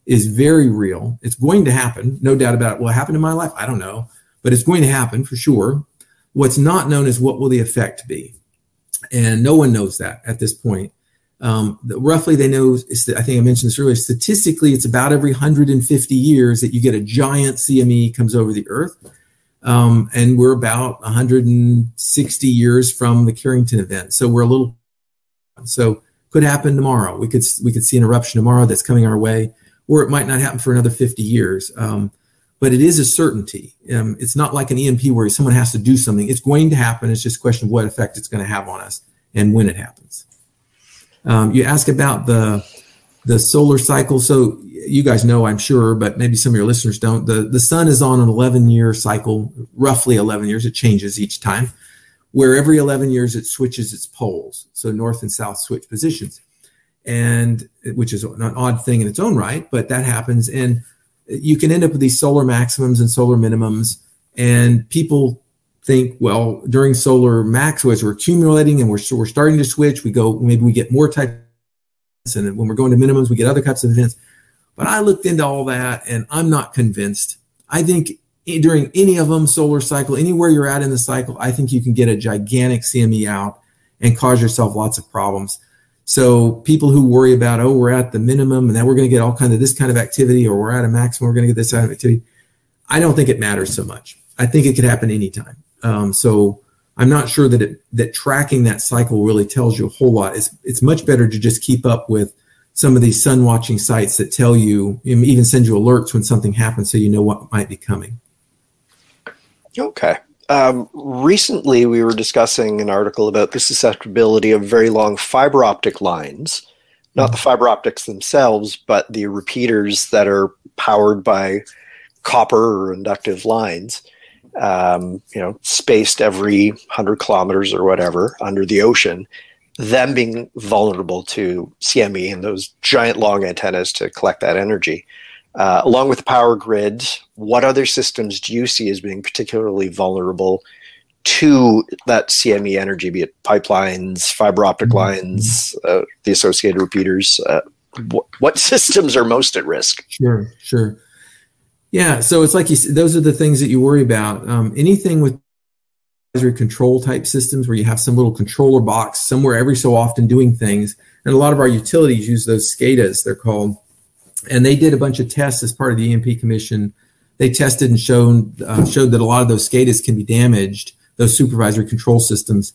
is very real. It's going to happen, no doubt about it. Will it happen in my life? I don't know, but it's going to happen for sure. What's not known is what will the effect be, and no one knows that at this point. Roughly, they know. I think I mentioned this earlier. Statistically, it's about every 150 years that you get a giant CME comes over the earth, and we're about 160 years from the Carrington event. So we're a little. So could happen tomorrow. We could see an eruption tomorrow that's coming our way, or it might not happen for another 50 years. But it is a certainty. It's not like an EMP where someone has to do something. It's going to happen. It's just a question of what effect it's going to have on us and when it happens. You ask about the solar cycle. So you guys know, I'm sure, but maybe some of your listeners don't. The sun is on an 11-year cycle, roughly 11 years. It changes each time, where every 11 years it switches its poles. So north and south switch positions, and which is an odd thing in its own right, but that happens. And you can end up with these solar maximums and solar minimums. And people think, well, during solar max, as we're accumulating and we're starting to switch, maybe we get more types, and when we're going to minimums, we get other types of events. But I looked into all that, and I'm not convinced. I think during any of them, solar cycle, anywhere you're at in the cycle, I think you can get a gigantic CME out and cause yourself lots of problems. So people who worry about, oh, we're at the minimum and then we're going to get all kind of this kind of activity, or we're at a maximum, we're going to get this kind of activity, I don't think it matters so much. I think it could happen anytime. So I'm not sure that tracking that cycle really tells you a whole lot. It's much better to just keep up with some of these sun watching sites that tell you, even send you alerts when something happens so you know what might be coming. Okay. Recently, we were discussing an article about the susceptibility of very long fiber optic lines, not the fiber optics themselves, but the repeaters that are powered by copper or inductive lines, spaced every 100 kilometers or whatever under the ocean, them being vulnerable to CME and those giant long antennas to collect that energy. Along with the power grid, what other systems do you see as being particularly vulnerable to that CME energy, be it pipelines, fiber optic lines, the associated repeaters? What systems are most at risk? Sure. Yeah, so it's like you said, those are the things that you worry about. Anything with control type systems where you have some little controller box somewhere every so often doing things. And a lot of our utilities use those SCADAs, they're called. And they did a bunch of tests as part of the EMP Commission. They tested and showed that a lot of those SCADAs can be damaged, those supervisory control systems.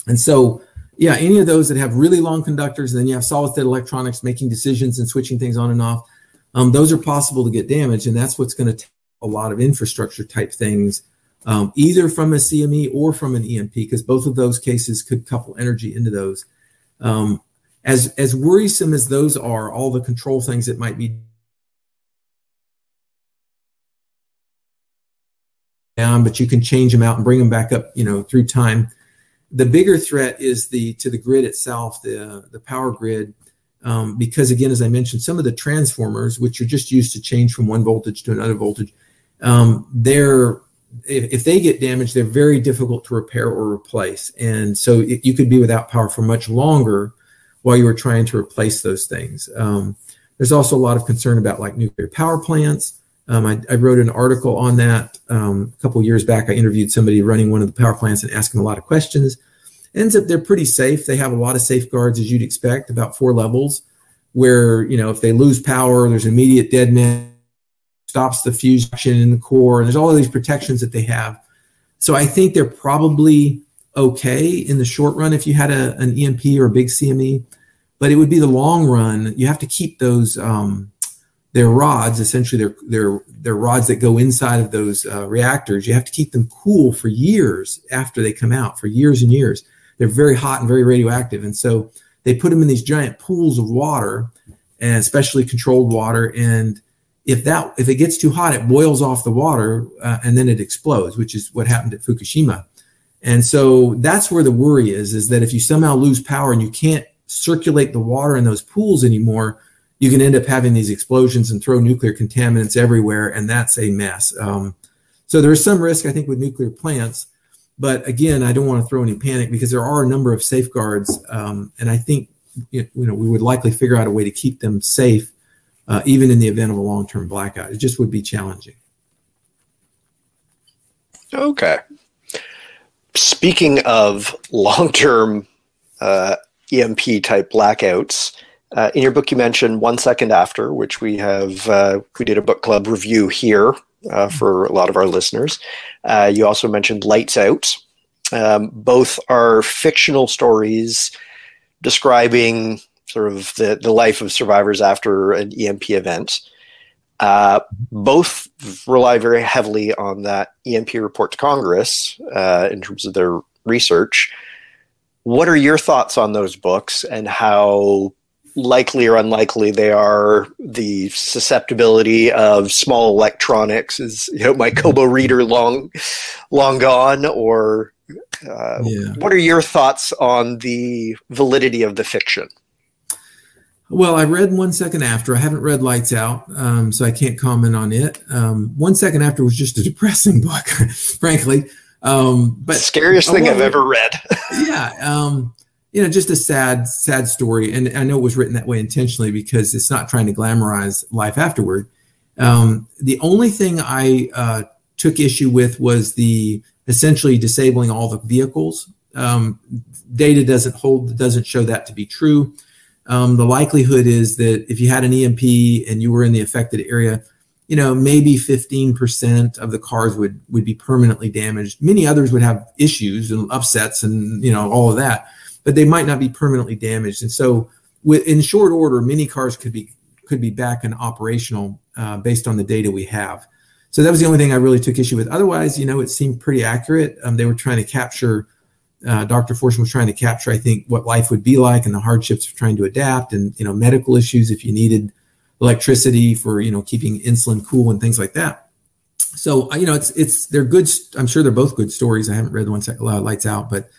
And so, yeah, any of those that have really long conductors, and then you have solid state electronics making decisions and switching things on and off, those are possible to get damaged. And that's what's going to take a lot of infrastructure type things, either from a CME or from an EMP, because both of those cases could couple energy into those. As worrisome as those are, all the control things that might be down, but you can change them out and bring them back up, through time. The bigger threat is to the grid itself, the power grid, because again, as I mentioned, some of the transformers, which are just used to change from one voltage to another voltage, if they get damaged, they're very difficult to repair or replace. And so you could be without power for much longer while you were trying to replace those things. There's also a lot of concern about like nuclear power plants. I wrote an article on that a couple of years back. I interviewed somebody running one of the power plants and asked them a lot of questions. Ends up they're pretty safe. They have a lot of safeguards, as you'd expect, about 4 levels, where, if they lose power, there's immediate dead man, stops the fusion in the core, and there's all of these protections that they have. So I think they're probably okay in the short run if you had an EMP or a big CME, but it would be the long run. You have to keep those their rods, essentially their rods that go inside of those reactors. You have to keep them cool for years after they come out, for years and years. They're very hot and very radioactive, and so they put them in these giant pools of water, and especially controlled water. And if it gets too hot, it boils off the water and then it explodes, which is what happened at Fukushima. And so that's where the worry is that if you somehow lose power and you can't circulate the water in those pools anymore, you can end up having these explosions and throw nuclear contaminants everywhere, and that's a mess. So there is some risk, I think, with nuclear plants. But again, I don't want to throw any panic because there are a number of safeguards, and I think we would likely figure out a way to keep them safe, even in the event of a long-term blackout. It just would be challenging. Okay. Speaking of long-term EMP type blackouts, in your book you mentioned 1 Second After, which we did a book club review here for a lot of our listeners. You also mentioned Lights Out. Both are fictional stories describing sort of the life of survivors after an EMP event. Both rely very heavily on that EMP report to Congress in terms of their research. What are your thoughts on those books and how likely or unlikely they are? The susceptibility of small electronics is, my Kobo reader long gone, or what are your thoughts on the validity of the fiction? Well, I read 1 Second After. I haven't read Lights Out, so I can't comment on it. 1 Second After was just a depressing book, frankly. But scariest thing I've ever read. Just a sad story. And I know it was written that way intentionally because it's not trying to glamorize life afterward. The only thing I took issue with was the essentially disabling all the vehicles. Data doesn't show that to be true. The likelihood is that if you had an EMP and you were in the affected area, maybe 15% of the cars would be permanently damaged. Many others would have issues and upsets and, all of that, but they might not be permanently damaged. And so in short order, many cars could be back and operational based on the data we have. So that was the only thing I really took issue with. Otherwise, it seemed pretty accurate. They were trying to capture, Dr. Fortune was trying to capture, I think, what life would be like and the hardships of trying to adapt and, medical issues if you needed electricity for, keeping insulin cool and things like that. So, they're good. I'm sure they're both good stories. I haven't read the one Lights Out, but,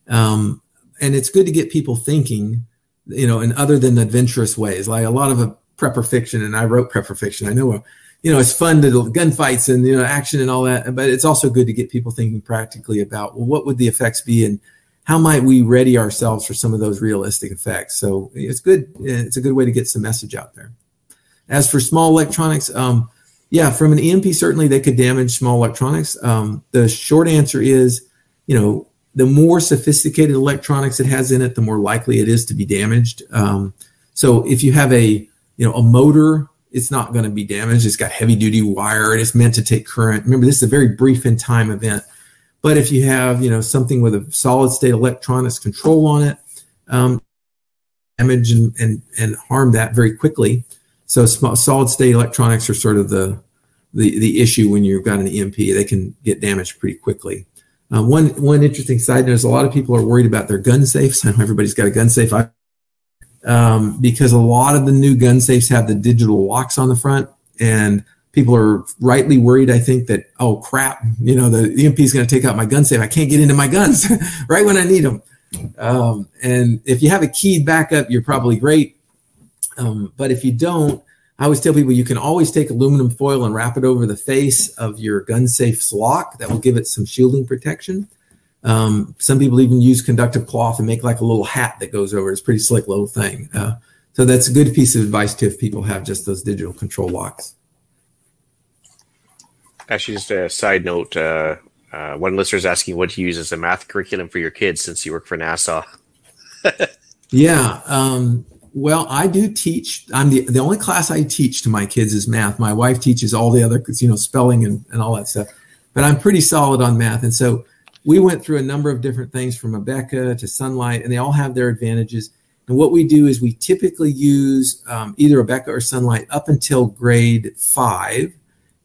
and it's good to get people thinking, in other than adventurous ways, like a lot of prepper fiction. And I wrote prepper fiction. I know, it's fun to gunfights and, action and all that, but it's also good to get people thinking practically about, well, what would the effects be and how might we ready ourselves for some of those realistic effects? So it's good. It's a good way to get some message out there. As for small electronics, from an EMP, certainly they could damage small electronics. The short answer is, the more sophisticated electronics it has in it, the more likely it is to be damaged. So if you have a motor, it's not going to be damaged. It's got heavy duty wire and it's meant to take current. Remember, this is a very brief in time event. But if you have, something with a solid state electronics control on it, damage and harm that very quickly. So solid state electronics are sort of the issue when you've got an EMP. They can get damaged pretty quickly. One interesting side note is a lot of people are worried about their gun safes. I know everybody's got a gun safe. Because a lot of the new gun safes have the digital locks on the front, and people are rightly worried, I think, that, oh, crap, you know, the EMP is going to take out my gun safe. I can't get into my guns right when I need them. And if you have a keyed backup, you're probably great. But if you don't, I always tell people you can always take aluminum foil and wrap it over the face of your gun safe's lock. That will give it some shielding protection. Some people even use conductive cloth and make like a little hat that goes over. It's a pretty slick little thing. So that's a good piece of advice too if people have just those digital control locks. Actually, just a side note, one listener is asking what you use as a math curriculum for your kids since you work for NASA. Yeah. Well, I do teach. I'm the only class I teach to my kids is math. My wife teaches all the other, you know, spelling and all that stuff. But I'm pretty solid on math. And so we went through a number of different things from Abeka to Sunlight, and they all have their advantages. And what we do is we typically use either Abeka or Sunlight up until grade 5.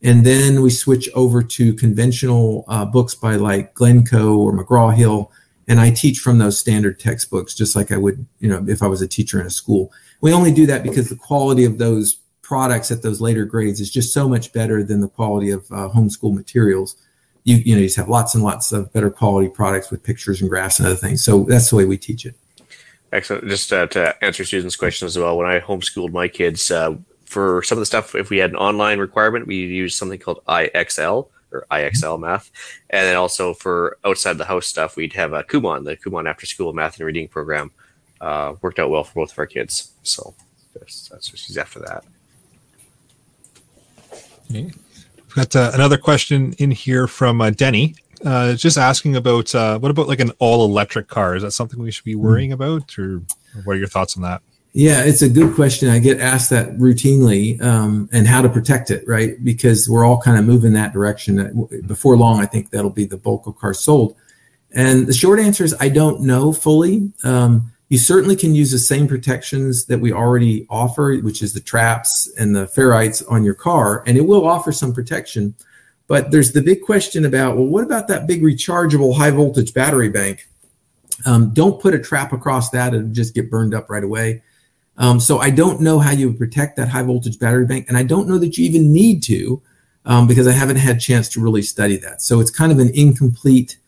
And then we switch over to conventional books by like Glencoe or McGraw-Hill. And I teach from those standard textbooks, just like I would, you know, if I was a teacher in a school. We only do that because the quality of those products at those later grades is just so much better than the quality of homeschool materials. You know, you just have lots and lots of better quality products with pictures and graphs and other things. So that's the way we teach it. Excellent. Just to answer Susan's question as well, when I homeschooled my kids, for some of the stuff, if we had an online requirement, we used something called IXL or IXL math. And then also for outside the house stuff, we'd have a Kumon, the Kumon after school math and reading program. Worked out well for both of our kids. So that's what she's after that. Okay. We've got another question in here from Denny. Just asking about what about like an all-electric car? Is that something we should be worrying about, or what are your thoughts on that? Yeah, it's a good question. I get asked that routinely, and how to protect it, right? Because we're all kind of moving that direction. Before long, I think that'll be the bulk of cars sold. And the short answer is I don't know fully. You certainly can use the same protections that we already offer, which is the traps and the ferrites on your car, and it will offer some protection. But there's the big question about, well, what about that big rechargeable high voltage battery bank? Don't put a trap across that and just get burned up right away. So I don't know how you would protect that high voltage battery bank, and I don't know that you even need to, because I haven't had a chance to really study that. So it's kind of an incomplete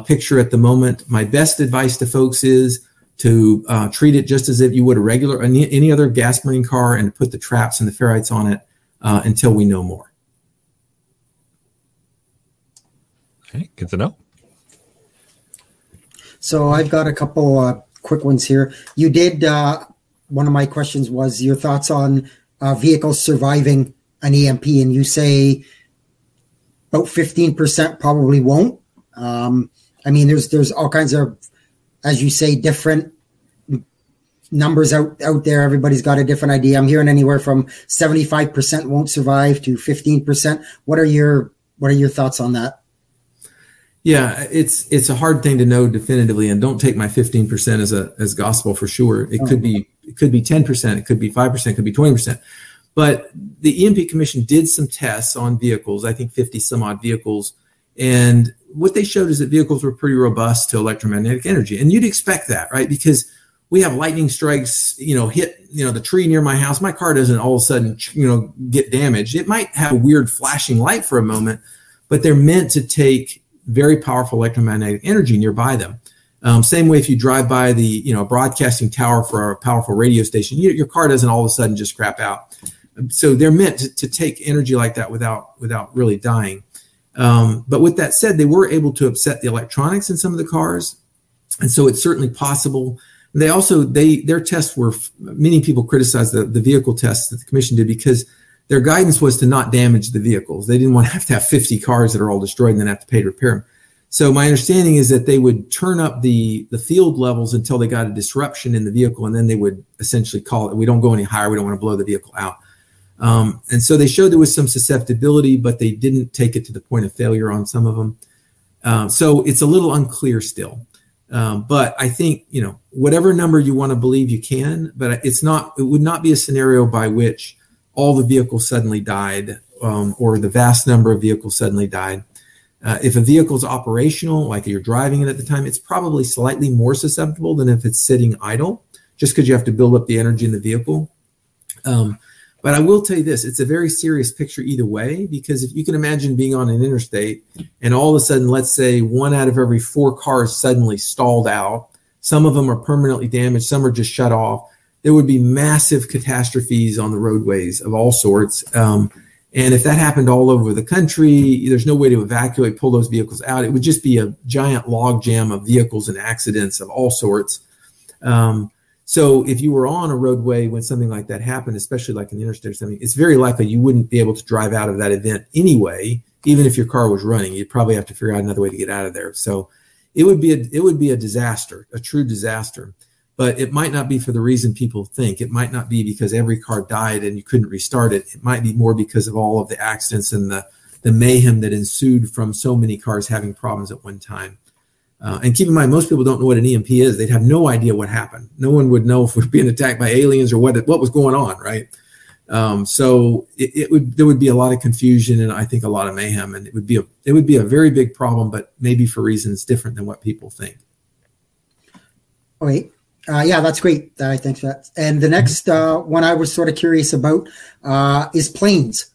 picture at the moment. My best advice to folks is to treat it just as if you would a regular, any other gas marine car, and put the traps and the ferrites on it until we know more. Okay, good to know. So I've got a couple quick ones here. You did, one of my questions was your thoughts on vehicles surviving an EMP, and you say about 15% probably won't. I mean, there's all kinds of, as you say, different numbers out there. Everybody's got a different idea. I'm hearing anywhere from 75% won't survive to 15%. What are your thoughts on that? Yeah, it's a hard thing to know definitively, and don't take my 15% as gospel for sure. It could be 10%, it could be 5%, it could be 20%. But the EMP Commission did some tests on vehicles, I think 50 some odd vehicles, and what they showed is that vehicles were pretty robust to electromagnetic energy. And you'd expect that, right? Because we have lightning strikes, hit, the tree near my house. My car doesn't all of a sudden, get damaged. It might have a weird flashing light for a moment, but they're meant to take very powerful electromagnetic energy nearby them. Same way if you drive by the, broadcasting tower for a powerful radio station, your car doesn't all of a sudden just crap out. So they're meant to take energy like that without really dying. But with that said, they were able to upset the electronics in some of the cars. And so it's certainly possible. They also, their tests were, many people criticized the vehicle tests that the commission did because their guidance was to not damage the vehicles. They didn't want to have 50 cars that are all destroyed and then have to pay to repair them. So my understanding is that they would turn up the field levels until they got a disruption in the vehicle, and then they would essentially call it, we don't go any higher, we don't want to blow the vehicle out. And so they showed there was some susceptibility, but they didn't take it to the point of failure on some of them. So it's a little unclear still. But I think, whatever number you want to believe you can, but it would not be a scenario by which all the vehicles suddenly died, or the vast number of vehicles suddenly died. If a vehicle is operational, like you're driving it at the time, it's probably slightly more susceptible than if it's sitting idle, just because you have to build up the energy in the vehicle. But I will tell you this, it's a very serious picture either way, because if you can imagine being on an interstate and all of a sudden, let's say 1 out of every 4 cars suddenly stalled out, some of them are permanently damaged, some are just shut off, there would be massive catastrophes on the roadways of all sorts. And if that happened all over the country, there's no way to evacuate, pull those vehicles out. It would just be a giant log jam of vehicles and accidents of all sorts. So if you were on a roadway when something like that happened, especially like an interstate or something, it's very likely you wouldn't be able to drive out of that event anyway. Even if your car was running, you'd probably have to figure out another way to get out of there. So it would be a disaster, a true disaster. But it might not be for the reason people think. It might not be because every car died and you couldn't restart it. It might be more because of all of the accidents and the mayhem that ensued from so many cars having problems at one time. And keep in mind, most people don't know what an EMP is. They'd have no idea what happened. No one would know if we're being attacked by aliens or what was going on, right? So there would be a lot of confusion and I think a lot of mayhem, and it would be a very big problem, but maybe for reasons different than what people think. Okay. Yeah, that's great. Thanks for that. And the next one I was sort of curious about is planes.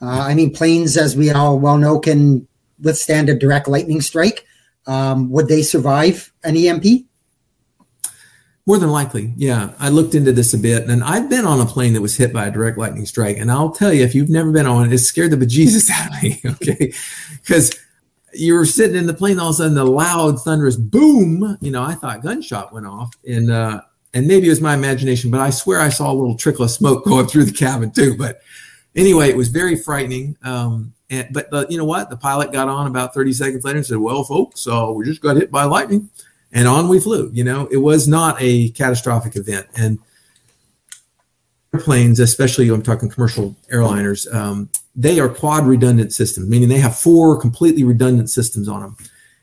I mean, planes, as we all well know, can withstand a direct lightning strike. Would they survive an EMP? More than likely, yeah. I looked into this a bit, and I've been on a plane that was hit by a direct lightning strike. And I'll tell you, if you've never been on it, it scared the bejesus out of me, okay? Because you were sitting in the plane, all of a sudden the loud, thunderous boom, I thought gunshot went off. And maybe it was my imagination, but I swear I saw a little trickle of smoke going through the cabin too. But anyway, it was very frightening. But you know what? The pilot got on about 30 seconds later and said, well, folks, we just got hit by lightning. And on we flew. It was not a catastrophic event. And airplanes, especially I'm talking commercial airliners, they are quad redundant systems, meaning they have 4 completely redundant systems on them.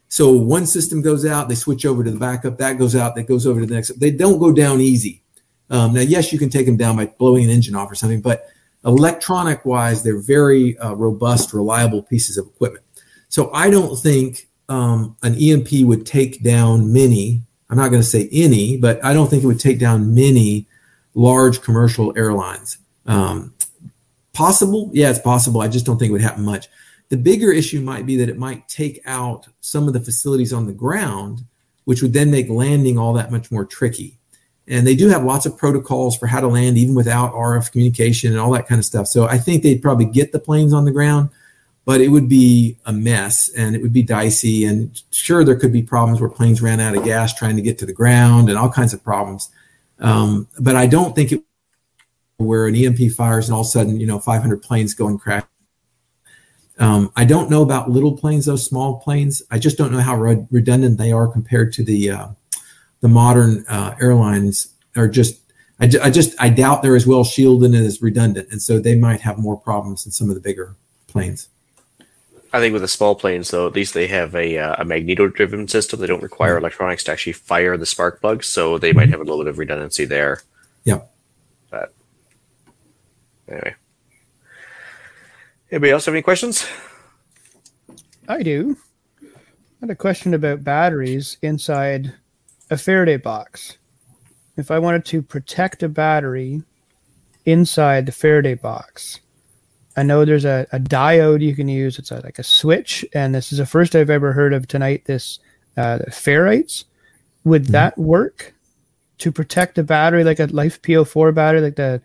So one system goes out, they switch over to the backup, that goes out, that goes over to the next. They don't go down easy. Now, yes, you can take them down by blowing an engine off or something, but electronic-wise, they're very robust, reliable pieces of equipment. So I don't think an EMP would take down many, I'm not going to say any, but I don't think it would take down many large commercial airlines. Possible? Yeah, it's possible. I just don't think it would happen much. The bigger issue might be that it might take out some of the facilities on the ground, which would then make landing all that much more tricky. And they do have lots of protocols for how to land even without RF communication and all that kind of stuff. So I think they'd probably get the planes on the ground, but it would be a mess and it would be dicey. And sure, there could be problems where planes ran out of gas trying to get to the ground and all kinds of problems. But I don't think it where an EMP fires and all of a sudden, 500 planes go and crash. I don't know about little planes, those small planes. I just don't know how redundant they are compared to the modern airlines. I doubt they're as well shielded and as redundant, and so they might have more problems than some of the bigger planes. I think with the small planes, though, at least they have a magneto-driven system. They don't require electronics to actually fire the spark plugs, so they might have a little bit of redundancy there. Yeah. But anyway. Anybody else have any questions? I do. I had a question about batteries inside a Faraday box. If I wanted to protect a battery inside the Faraday box, I know there's a diode you can use. It's like a switch, and this is the first I've ever heard of tonight, this ferrites. Would that work to protect a battery like a Life PO4 battery, like the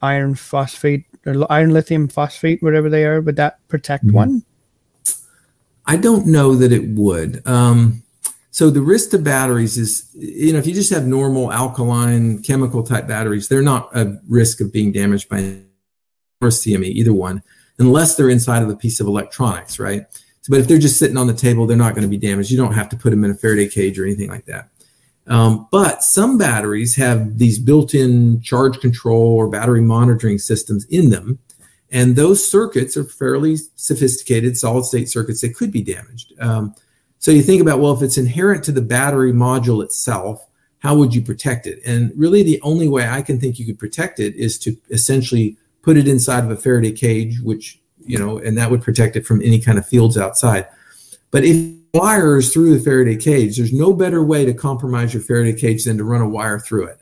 iron phosphate or iron lithium phosphate, whatever they are? Would that protect one? I don't know that it would. So the risk to batteries is, if you just have normal alkaline chemical type batteries, they're not a risk of being damaged by or CME, either one, unless they're inside of a piece of electronics, right? So, but if they're just sitting on the table, they're not going to be damaged. You don't have to put them in a Faraday cage or anything like that. But some batteries have these built-in charge control or battery monitoring systems in them. And those circuits are fairly sophisticated solid-state circuits that could be damaged. So you think about, well, if it's inherent to the battery module itself, how would you protect it? And really the only way I can think you could protect it is to essentially put it inside of a Faraday cage, which, and that would protect it from any kind of fields outside. But if wires through the Faraday cage, there's no better way to compromise your Faraday cage than to run a wire through it.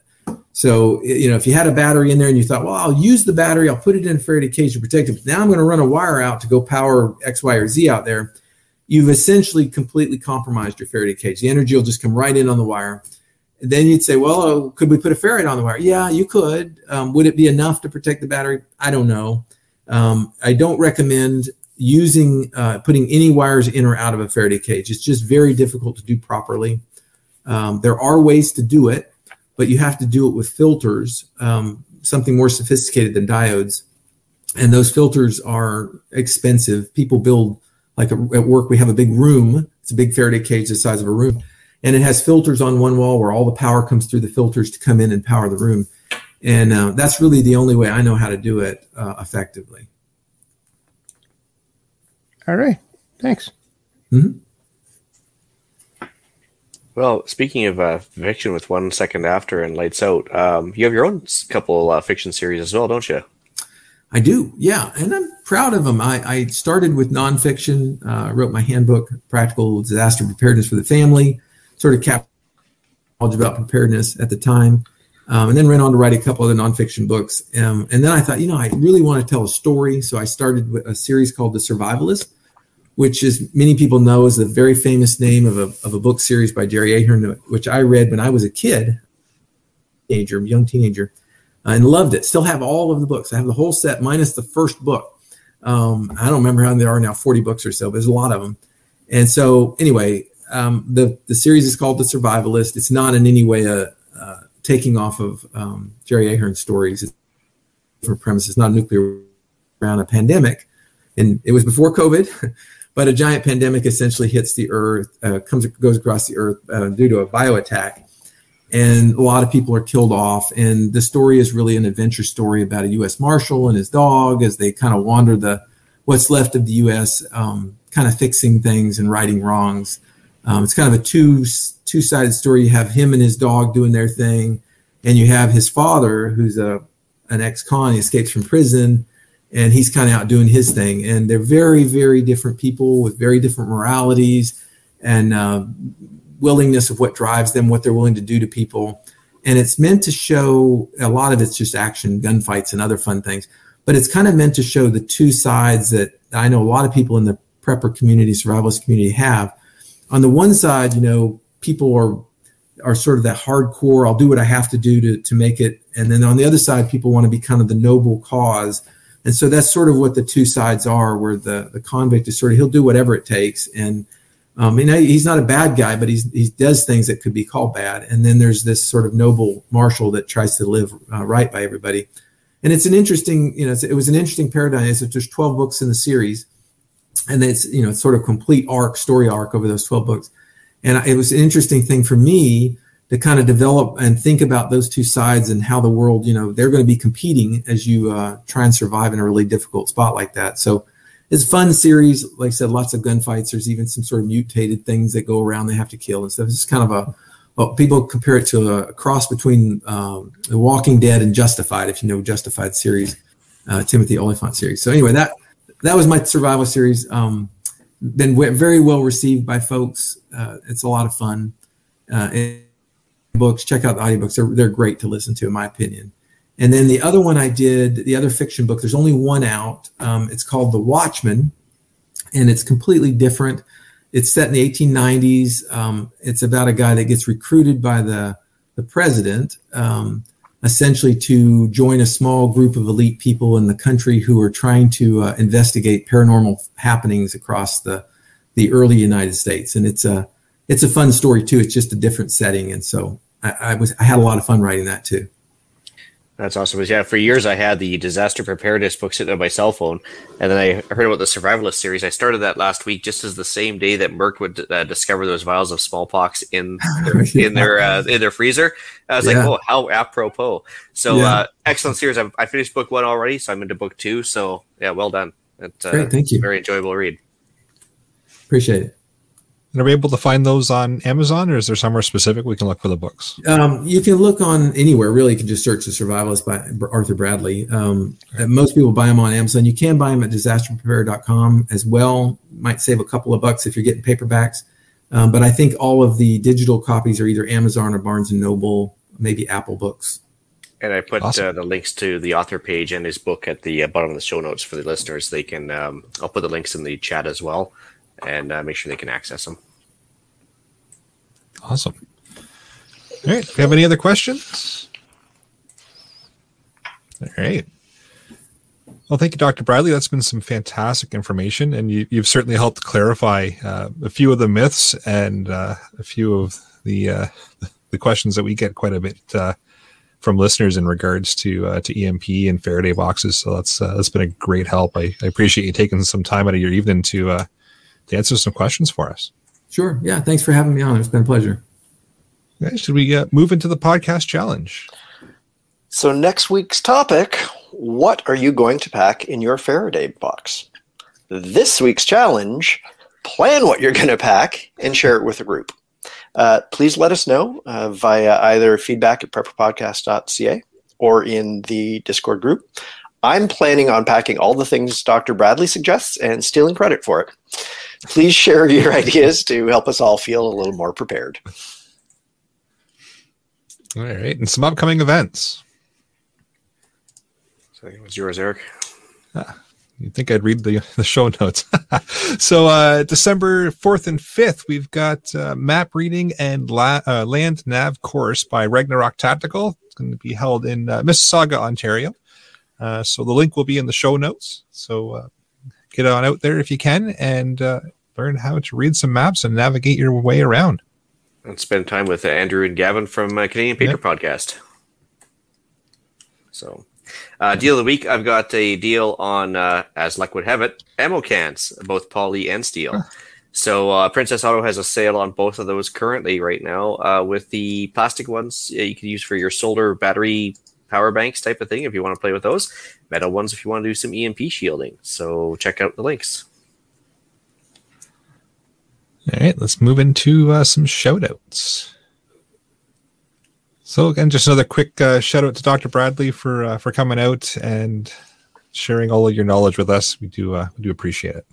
So, if you had a battery in there and you thought, well, I'll use the battery, I'll put it in a Faraday cage to protect it, but now I'm going to run a wire out to go power X, Y, or Z out there, you've essentially completely compromised your Faraday cage. The energy will just come right in on the wire. And then you'd say, well, could we put a Faraday on the wire? Yeah, you could. Would it be enough to protect the battery? I don't know. I don't recommend putting any wires in or out of a Faraday cage. It's just very difficult to do properly. There are ways to do it, but you have to do it with filters, something more sophisticated than diodes. And those filters are expensive. People build, like at work, we have a big room. It's a big Faraday cage the size of a room. And it has filters on one wall where all the power comes through the filters to come in and power the room. And that's really the only way I know how to do it effectively. All right. Thanks. Mm-hmm. Well, speaking of fiction with 1 second after and lights out, you have your own couple fiction series as well, don't you? I do, yeah, and I'm proud of them. I started with nonfiction, wrote my handbook, Practical Disaster Preparedness for the Family, sort of kept knowledge about preparedness at the time, and then went on to write a couple other nonfiction books. And then I thought, I really want to tell a story, so I started with a series called The Survivalist, which, as many people know, is the very famous name of a book series by Jerry Ahern, which I read when I was a kid, young teenager, and loved it. Still have all of the books. I have the whole set minus the first book. I don't remember how there are now, 40 books or so. There's a lot of them. And so anyway, the series is called The Survivalist. It's not in any way taking off of Jerry Ahern's stories. It's a different premise. It's not a nuclear around a pandemic. And it was before COVID. But a giant pandemic essentially hits the Earth, goes across the Earth due to a bio attack. And a lot of people are killed off. And the story is really an adventure story about a U.S. Marshal and his dog as they kind of wander what's left of the U.S., kind of fixing things and righting wrongs. It's kind of a two-sided story. You have him and his dog doing their thing. And you have his father, who's an ex-con. He escapes from prison. And he's kind of out doing his thing. And they're very, very different people with very different moralities and willingness of what drives them, what they're willing to do to people. And it's meant to show, a lot of it's just action, gunfights and other fun things. But it's kind of meant to show the two sides that I know a lot of people in the prepper community, survivalist community have. On the one side, people are sort of that hardcore, I'll do what I have to do to make it. And then on the other side, people want to be kind of the noble cause. And so that's sort of what the two sides are, where the convict is sort of, he'll do whatever it takes. And he's not a bad guy, but he does things that could be called bad. And then there's this sort of noble marshal that tries to live right by everybody. And it's an interesting, it was an interesting paradigm. There's 12 books in the series, and it's, it's sort of complete story arc over those 12 books. And it was an interesting thing for me to kind of develop and think about those two sides and how the world, they're going to be competing as you try and survive in a really difficult spot like that. So it's a fun series. Like I said, lots of gunfights. There's even some sort of mutated things that go around they have to kill and stuff. It's just kind of people compare it to a cross between The Walking Dead and Justified, if you know Justified series, Timothy Oliphant series. So anyway, that was my survival series. Been very well received by folks. It's a lot of fun. Books, check out the audiobooks. They're great to listen to, in my opinion. And then the other one I did, the other fiction book, there's only one out. It's called The Watchman, and it's completely different. It's set in the 1890s. It's about a guy that gets recruited by the president, essentially to join a small group of elite people in the country who are trying to investigate paranormal happenings across the early United States. And it's a fun story too. It's just a different setting, and so I had a lot of fun writing that too. That's awesome. Yeah, for years I had the disaster preparedness book sitting on my cell phone, and then I heard about the Survivalist series. I started that last week, just as the same day that Merck would discover those vials of smallpox in their freezer. I was like, oh, how apropos! So excellent series. I finished book 1 already, so I'm into book 2. So yeah, well done. Great, thank you. Very enjoyable read. Appreciate it. And are we able to find those on Amazon, or is there somewhere specific we can look for the books? You can look on anywhere. Really, you can just search The Survivalist by Arthur Bradley. Most people buy them on Amazon. You can buy them at disasterprepare.com as well. Might save a couple of bucks if you're getting paperbacks. But I think all of the digital copies are either Amazon or Barnes & Noble, maybe Apple Books. And I put Awesome. the links to the author page and his book at the bottom of the show notes for the listeners. They can, I'll put the links in the chat as well, and make sure they can access them. Awesome. All right. Do you have any other questions? All right. Well, thank you, Dr. Bradley. That's been some fantastic information, and you've certainly helped clarify a few of the myths and a few of the questions that we get quite a bit from listeners in regards to EMP and Faraday boxes. So that's been a great help. I appreciate you taking some time out of your evening to answer some questions for us. Sure. Yeah. Thanks for having me on. It's been a pleasure. Okay, should we move into the podcast challenge? So next week's topic, what are you going to pack in your Faraday box? This week's challenge, plan what you're going to pack and share it with a group. Please let us know via either feedback@prepperpodcast.ca or in the Discord group. I'm planning on packing all the things Dr. Bradley suggests and stealing credit for it. Please share your ideas to help us all feel a little more prepared. All right, and some upcoming events. So what's yours, Eric? You'd think I'd read the show notes. So December 4th and 5th, we've got map reading and land nav course by Ragnarok Tactical. It's going to be held in Mississauga, Ontario. So the link will be in the show notes. So get on out there if you can and learn how to read some maps and navigate your way around. And spend time with Andrew and Gavin from Canadian Patriot Podcast. So, deal of the week, I've got a deal on, as luck would have it, ammo cans, both poly and steel. So Princess Auto has a sale on both of those currently right now. With the plastic ones, you can use for your solar battery power banks type of thing if you want to play with those. Metal ones if you want to do some EMP shielding. So check out the links. All right, let's move into some shout-outs. So again, just another quick shout-out to Dr. Bradley for coming out and sharing all of your knowledge with us. We do appreciate it.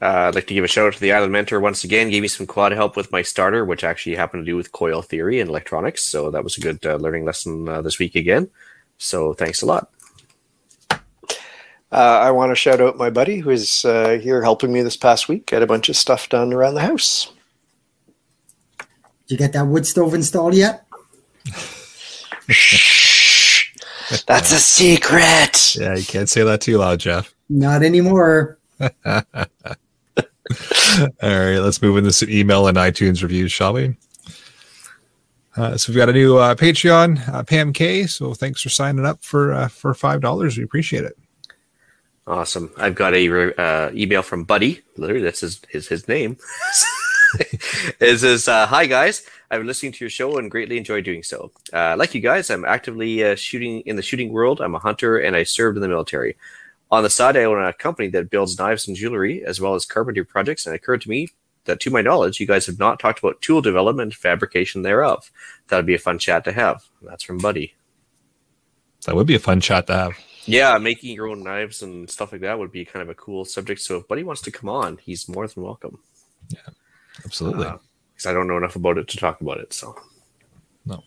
I'd like to give a shout-out to the Island Mentor once again. Gave me some quad help with my starter, which actually happened to do with coil theory and electronics. So that was a good learning lesson this week again. So thanks a lot. I want to shout out my buddy who is here helping me this past week. Got a bunch of stuff done around the house. Did you get that wood stove installed yet? Shh. That's a secret. Yeah, you can't say that too loud, Jeff. Not anymore. All right, let's move into some email and iTunes reviews, shall we? So we've got a new Patreon, Pam K. So thanks for signing up for $5. We appreciate it. Awesome. I've got a email from Buddy. Literally, that's his name. It says, "Hi guys, I've been listening to your show and greatly enjoy doing so. Like you guys, I'm actively shooting in the shooting world. I'm a hunter and I served in the military. On the side, I own a company that builds knives and jewelry as well as carpentry projects, and it occurred to me that, to my knowledge, you guys have not talked about tool development and fabrication thereof. That would be a fun chat to have." That's from Buddy. That would be a fun chat to have. Yeah, making your own knives and stuff like that would be kind of a cool subject. So if Buddy wants to come on, he's more than welcome. Yeah, absolutely. Because I don't know enough about it to talk about it. So, no.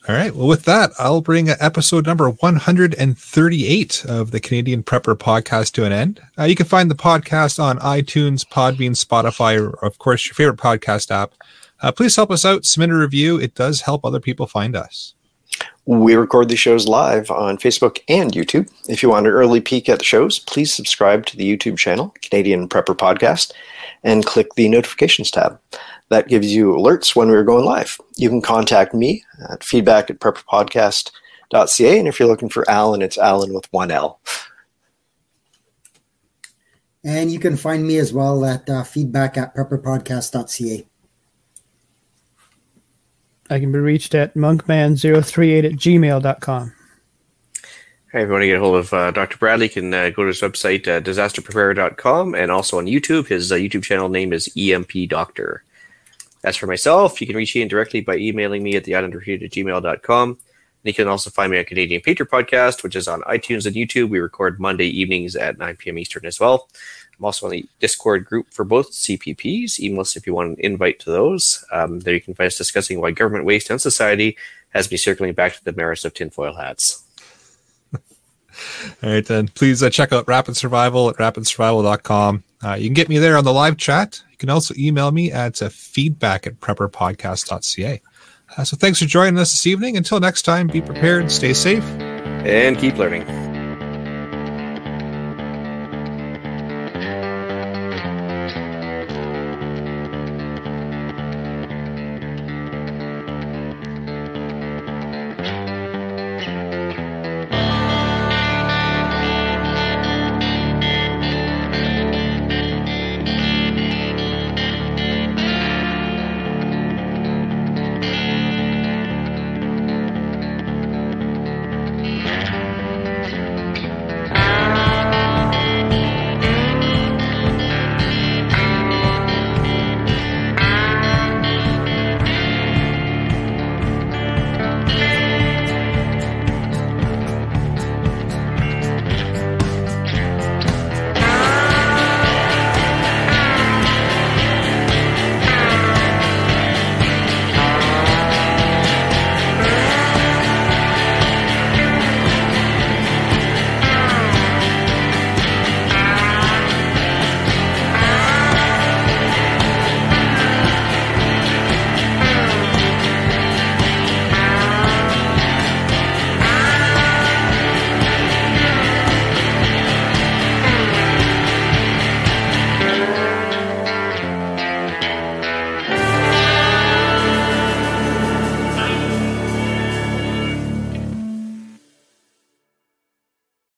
All right. Well, with that, I'll bring episode number 138 of the Canadian Prepper Podcast to an end. You can find the podcast on iTunes, Podbean, Spotify, or, of course, your favorite podcast app. Please help us out. Submit a review. It does help other people find us. We record the shows live on Facebook and YouTube. If you want an early peek at the shows, please subscribe to the YouTube channel, Canadian Prepper Podcast, and click the notifications tab. That gives you alerts when we're going live. You can contact me at feedback@prepperpodcast.ca, and if you're looking for Alan, it's Alan with one L. And you can find me as well at feedback@prepperpodcast.ca. I can be reached at monkman038@gmail.com. Hey, if you want to get a hold of Dr. Bradley, you can go to his website, disasterprepare.com, and also on YouTube. His YouTube channel name is EMP Doctor. As for myself, you can reach Ian directly by emailing me at theislandretreat@gmail.com. And you can also find me on Canadian Patriot Podcast, which is on iTunes and YouTube. We record Monday evenings at 9 p.m. Eastern as well. I'm also on the Discord group for both CPPs. Email us if you want an invite to those. There you can find us discussing why government waste and society has me circling back to the merits of tinfoil hats. All right, then please check out Rapid Survival at rapidsurvival.com. You can get me there on the live chat. You can also email me at feedback@prepperpodcast.ca. So thanks for joining us this evening. Until next time, be prepared, stay safe, and keep learning.